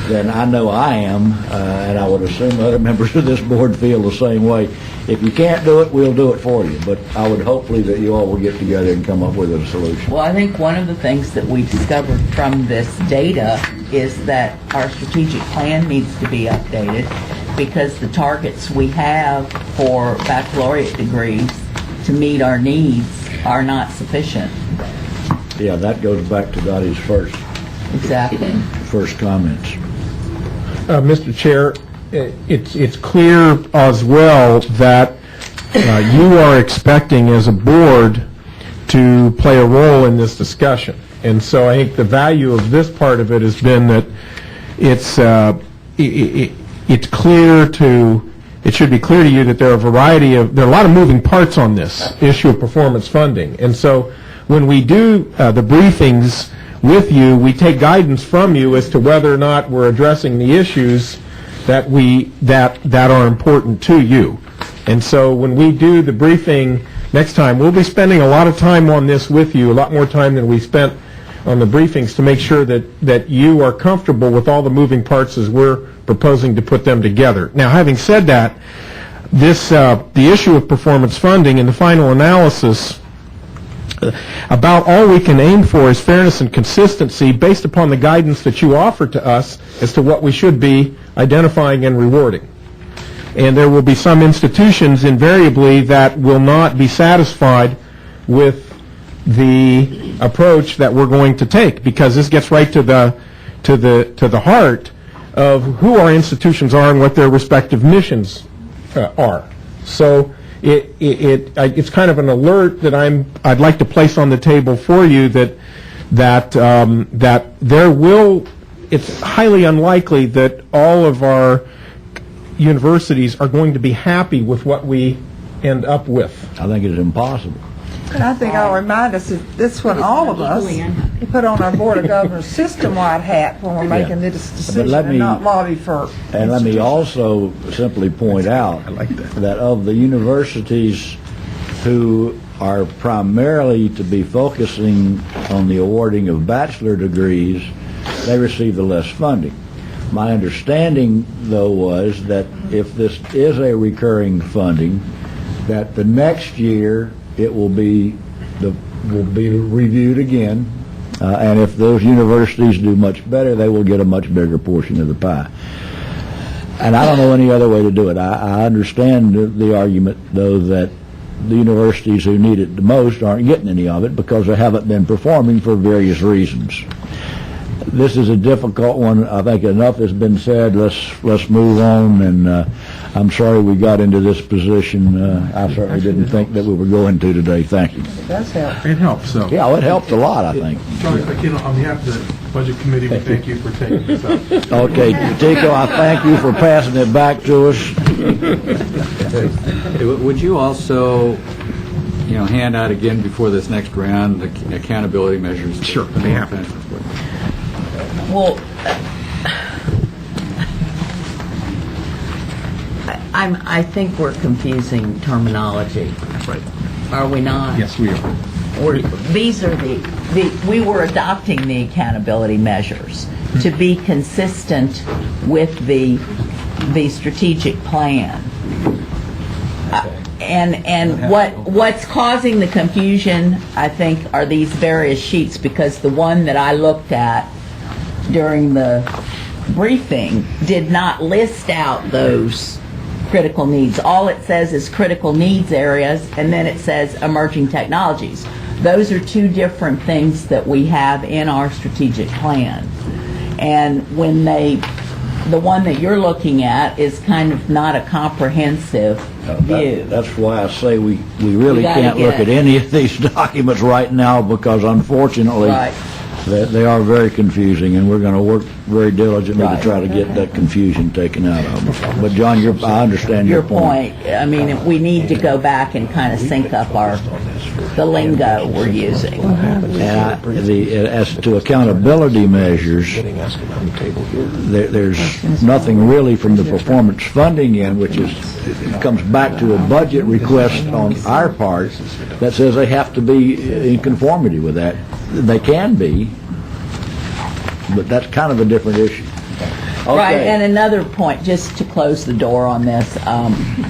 than I know I am, and I would assume other members of this board feel the same way. If you can't do it, we'll do it for you, but I would hopefully that you all will get together and come up with a solution. Well, I think one of the things that we discovered from this data is that our strategic plan needs to be updated, because the targets we have for baccalaureate degrees to meet our needs are not sufficient. Yeah, that goes back to Dottie's first comments. Mr. Chair, it's clear as well that you are expecting as a board to play a role in this discussion. And so I think the value of this part of it has been that it should be clear to you that there are a lot of moving parts on this issue of performance funding. And so when we do the briefings with you, we take guidance from you as to whether or not we're addressing the issues that are important to you. And so when we do the briefing next time, we'll be spending a lot of time on this with you, a lot more time than we spent on the briefings, to make sure that you are comfortable with all the moving parts as we're proposing to put them together. Now, having said that, the issue of performance funding in the final analysis, about all we can aim for is fairness and consistency based upon the guidance that you offer to us as to what we should be identifying and rewarding. And there will be some institutions invariably that will not be satisfied with the approach that we're going to take, because this gets right to the heart of who our institutions are and what their respective missions are. So it's kind of an alert that I'd like to place on the table for you that it's highly unlikely that all of our universities are going to be happy with what we end up with. I think it's impossible. And I think I'll remind us that this one, all of us, put on our Board of Governors system-wide hat when we're making this decision and not lobby for. And let me also simply point out that of the universities who are primarily to be focusing on the awarding of bachelor degrees, they receive the less funding. My understanding, though, was that if this is a recurring funding, that the next year it will be reviewed again, and if those universities do much better, they will get a much bigger portion of the pie. And I don't know any other way to do it. I understand the argument, though, that the universities who need it the most aren't getting any of it because they haven't been performing for various reasons. This is a difficult one. I think enough has been said. Let's move on. And I'm sorry we got into this position. I certainly didn't think that we were going to today. Thank you. It does help. It helps, so. Yeah, it helped a lot, I think. John, on behalf of the Budget Committee, we thank you for taking this up. Okay, Tico, I thank you for passing it back to us. Would you also, hand out again before this next round the accountability measures? Sure, let me have it. Well, I think we're confusing terminology. That's right. Are we not? Yes, we are. These are we were adopting the accountability measures to be consistent with the strategic plan. And what's causing the confusion, I think, are these various sheets, because the one that I looked at during the briefing did not list out those critical needs. All it says is critical needs areas, and then it says emerging technologies. Those are two different things that we have in our strategic plan. And when the one that you're looking at is kind of not a comprehensive view. That's why I say we really can't look at any of these documents right now, because unfortunately they are very confusing, and we're going to work very diligently to try to get that confusion taken out of them. But John, I understand your point. I mean, we need to go back and kind of sync up the lingo we're using. And as to accountability measures, there's nothing really from the performance funding end, which comes back to a budget request on our part that says they have to be in conformity with that. They can be, but that's kind of a different issue. Okay. Right, and another point, just to close the door on this,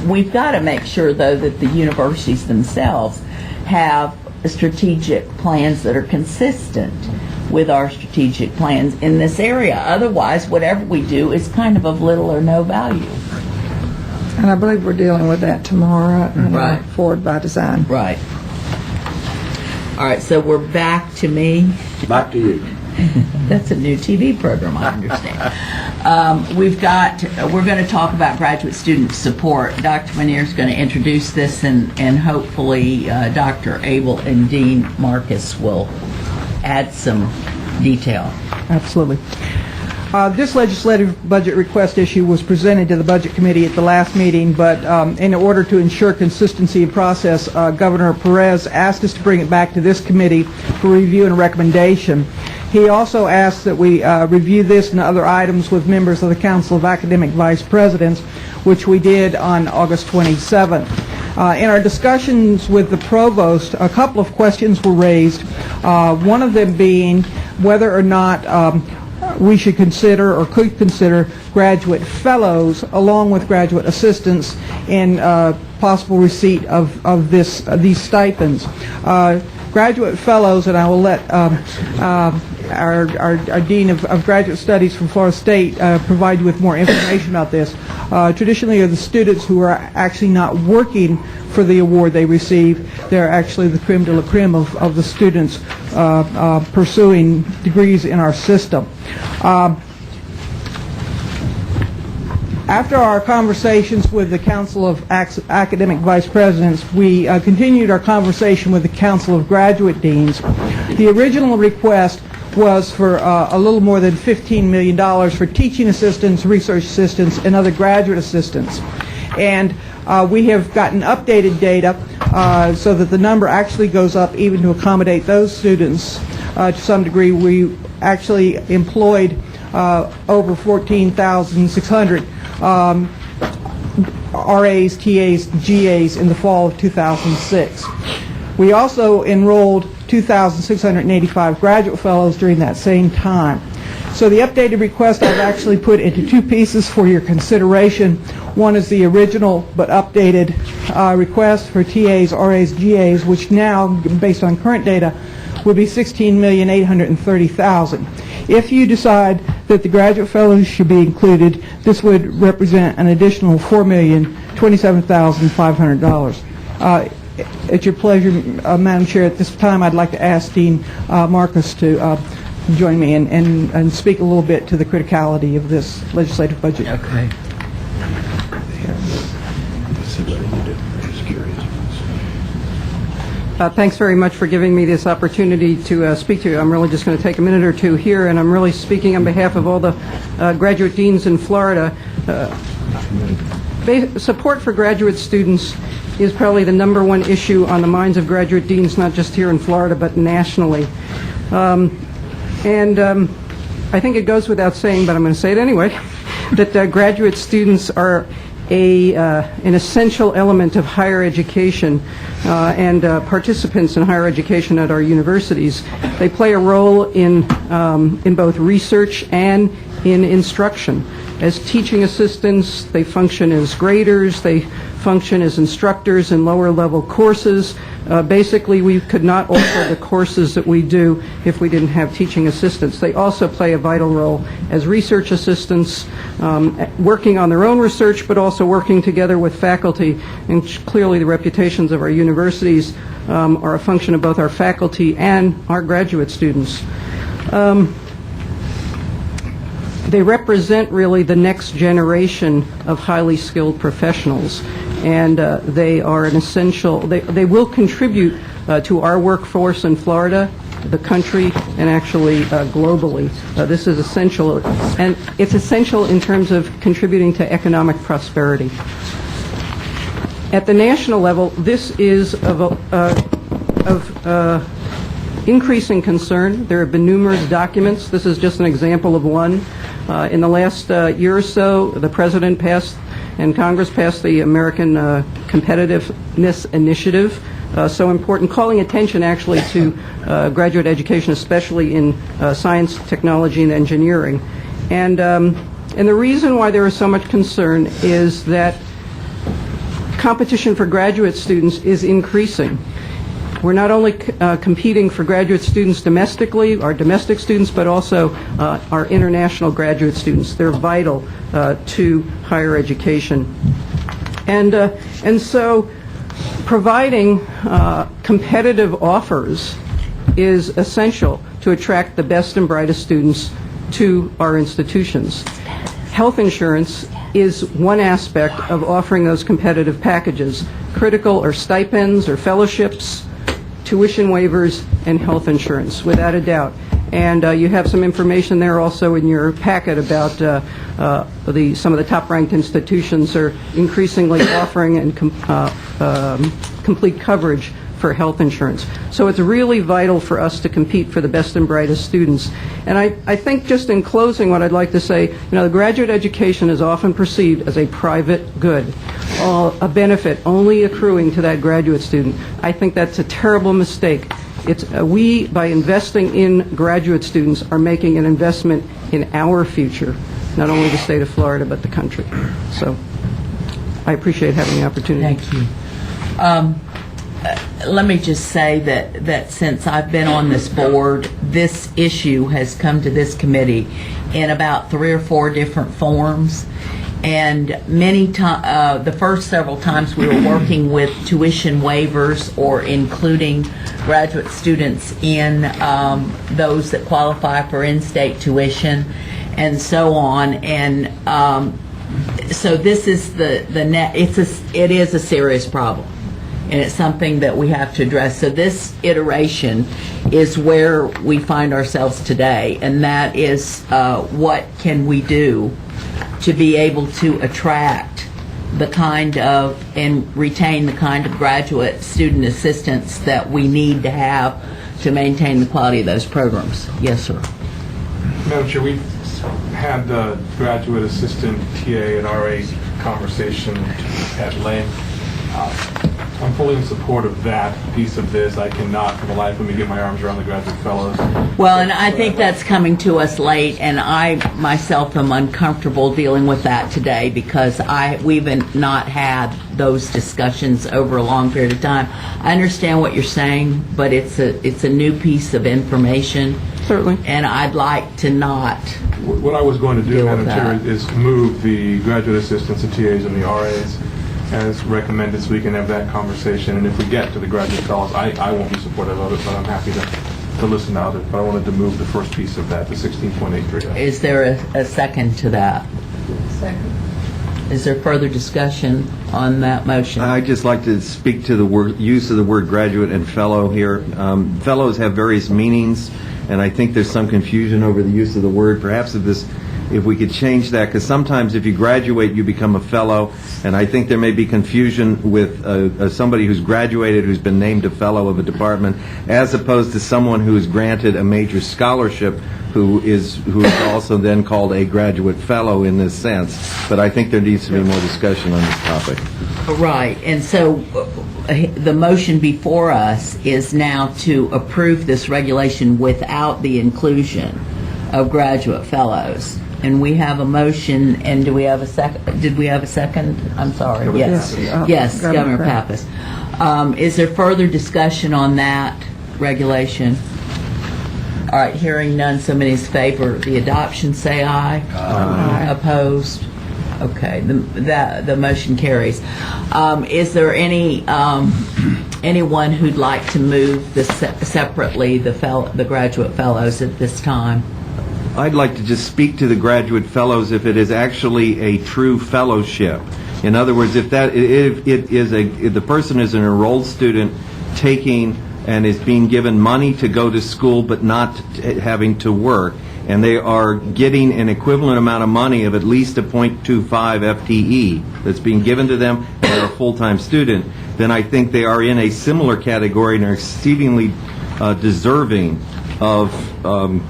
we've got to make sure, though, that the universities themselves have strategic plans that are consistent with our strategic plans in this area. Otherwise, whatever we do is kind of little or no value. And I believe we're dealing with that tomorrow in Forward by Design. Right. All right, so we're back to me. Back to you. That's a new TV program, I understand. We're going to talk about graduate student support. Dr. Manier is going to introduce this, and hopefully Dr. Abel and Dean Marcus will add some detail. Absolutely. This legislative budget request issue was presented to the Budget Committee at the last meeting, but in order to ensure consistency in process, Governor Perez asked us to bring it back to this committee for review and recommendation. He also asked that we review this and other items with members of the Council of Academic Vice Presidents, which we did on August 27th. In our discussions with the provost, a couple of questions were raised, one of them being whether or not we should consider or could consider graduate fellows along with graduate assistants in possible receipt of these stipends. Graduate fellows, and I will let our Dean of Graduate Studies from Florida State provide you with more information about this. Traditionally are the students who are actually not working for the award they receive. They're actually the creme de la creme of the students pursuing degrees in our system. After our conversations with the Council of Academic Vice Presidents, we continued our conversation with the Council of Graduate Deans. The original request was for a little more than $15 million for teaching assistants, research assistants, and other graduate assistants. And we have gotten updated data so that the number actually goes up even to accommodate those students. To some degree, we actually employed over 14,600 RAs, TAs, GAs in the fall of 2006. We also enrolled 2,685 graduate fellows during that same time. So the updated request I've actually put into two pieces for your consideration. One is the original but updated request for TAs, RAs, GAs, which now, based on current data, would be $16,830,000. If you decide that the graduate fellows should be included, this would represent an additional $4,027,500. At your pleasure, Madam Chair, at this time I'd like to ask Dean Marcus to join me and speak a little bit to the criticality of this legislative budget. Okay. Thanks very much for giving me this opportunity to speak to you. I'm really just going to take a minute or two here, and I'm really speaking on behalf of all the graduate deans in Florida. Support for graduate students is probably the number one issue on the minds of graduate deans, not just here in Florida, but nationally. I think it goes without saying, but I'm going to say it anyway, that graduate students are an essential element of higher education and participants in higher education at our universities. They play a role in both research and in instruction. As teaching assistants, they function as graders, they function as instructors in lower level courses. Basically, we could not offer the courses that we do if we didn't have teaching assistants. They also play a vital role as research assistants, working on their own research, but also working together with faculty. And clearly, the reputations of our universities are a function of both our faculty and our graduate students. They represent really the next generation of highly skilled professionals, and they are an essential, they will contribute to our workforce in Florida, the country, and actually globally. This is essential, and it's essential in terms of contributing to economic prosperity. At the national level, this is of increasing concern. There have been numerous documents. This is just an example of one. In the last year or so, the President passed and Congress passed the American Competitiveness Initiative, so important, calling attention actually to graduate education, especially in science, technology, and engineering. And the reason why there is so much concern is that competition for graduate students is increasing. We're not only competing for graduate students domestically, our domestic students, but also our international graduate students. They're vital to higher education. And so providing competitive offers is essential to attract the best and brightest students to our institutions. Health insurance is one aspect of offering those competitive packages. Critical are stipends or fellowships, tuition waivers, and health insurance, without a doubt. And you have some information there also in your packet about some of the top-ranked institutions are increasingly offering and complete coverage for health insurance. So it's really vital for us to compete for the best and brightest students. And I think just in closing what I'd like to say, the graduate education is often perceived as a private good, a benefit only accruing to that graduate student. I think that's a terrible mistake. We, by investing in graduate students, are making an investment in our future, not only the state of Florida, but the country. So I appreciate having the opportunity. Thank you. Let me just say that since I've been on this board, this issue has come to this committee in about 3 or 4 different forms. And many times, the first several times we were working with tuition waivers or including graduate students in those that qualify for in-state tuition and so on. And so this is it is a serious problem. And it's something that we have to address. So this iteration is where we find ourselves today, and that is what can we do to be able to attract the kind of, and retain the kind of graduate student assistance that we need to have to maintain the quality of those programs. Yes, sir. Madam Chair, we've had the graduate assistant TA and RA conversation at length. I'm fully in support of that piece of this. I cannot, for the life of me, get my arms around the graduate fellows. Well, and I think that's coming to us late, and I myself am uncomfortable dealing with that today because we've not had those discussions over a long period of time. I understand what you're saying, but it's a new piece of information. Certainly. And I'd like to not. What I was going to do, Madam Chair, is move the graduate assistants, the TAs, and the RAs as recommended so we can have that conversation. And if we get to the graduate fellows, I won't be supportive of it, but I'm happy to listen to others. But I wanted to move the first piece of that, the 16.83. Is there a second to that? Second. Is there further discussion on that motion? I'd just like to speak to the use of the word graduate and fellow here. Fellows have various meanings, and I think there's some confusion over the use of the word. Perhaps if we could change that, because sometimes if you graduate, you become a fellow, and I think there may be confusion with somebody who's graduated who's been named a fellow of a department, as opposed to someone who is granted a major scholarship who is also then called a graduate fellow in this sense. But I think there needs to be more discussion on this topic. Right, and so the motion before us is now to approve this regulation without the inclusion of graduate fellows. And we have a motion, and do we have a second? Did we have a second? I'm sorry. Yes. Yes, Governor Pappas. Is there further discussion on that regulation? All right, hearing none, somebody in favor of the adoption, say aye. Aye. Opposed? Okay, the motion carries. Is there anyone who'd like to move separately the graduate fellows at this time? I'd like to just speak to the graduate fellows if it is actually a true fellowship. In other words, if the person is an enrolled student taking and is being given money to go to school but not having to work, and they are getting an equivalent amount of money of at least a .25 FTE that's being given to them, and they're a full-time student, then I think they are in a similar category and are exceedingly deserving of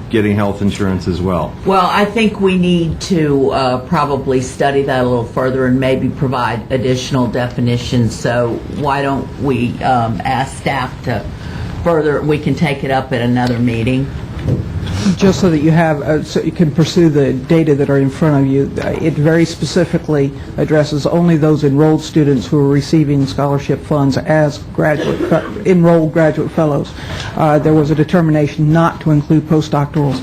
getting health insurance as well. Well, I think we need to probably study that a little further and maybe provide additional definitions. So why don't we ask staff to further, we can take it up at another meeting. Just so that you have, so you can pursue the data that are in front of you, it very specifically addresses only those enrolled students who are receiving scholarship funds as enrolled graduate fellows. There was a determination not to include postdoctoral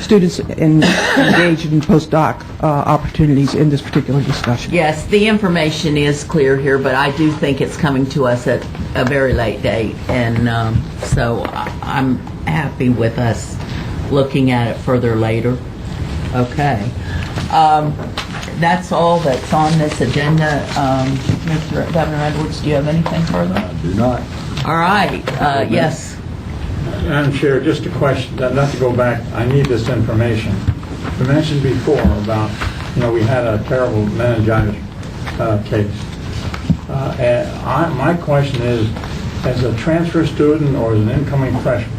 students engaged in postdoc opportunities in this particular discussion. Yes, the information is clear here, but I do think it's coming to us at a very late date, and so I'm happy with us looking at it further later. Okay. That's all that's on this agenda. Mr. Governor Edwards, do you have anything further? I do not. All right. Yes. Madam Chair, just a question, not to go back, I need this information. You mentioned before about, we had a terrible meningitis case. And my question is, as a transfer student or as an incoming freshman,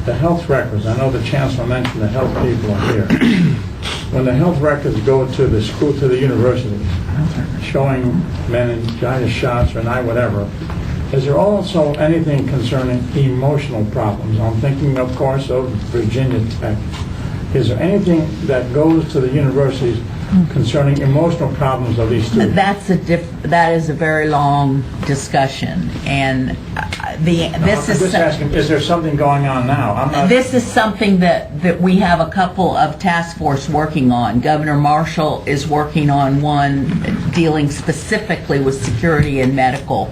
the health records, I know the Chancellor mentioned the health people are here. When the health records go to the school, to the university, showing meningitis shots or whatever, is there also anything concerning emotional problems? I'm thinking, of course, of Virginia Tech. Is there anything that goes to the universities concerning emotional problems of these students? That is a very long discussion, and is there something going on now? This is something that we have a couple of task force working on. Governor Marshall is working on one dealing specifically with security and medical.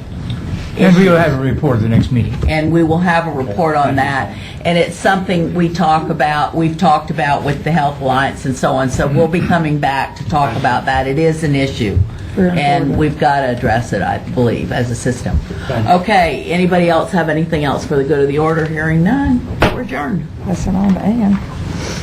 And we will have a report at the next meeting. And we will have a report on that. And it's something we've talked about with the Health Alliance and so on. So we'll be coming back to talk about that. It is an issue. And we've got to address it, I believe, as a system. Okay, anybody else have anything else for the good of the order? Hearing none, we're adjourned. Listen on to Ann.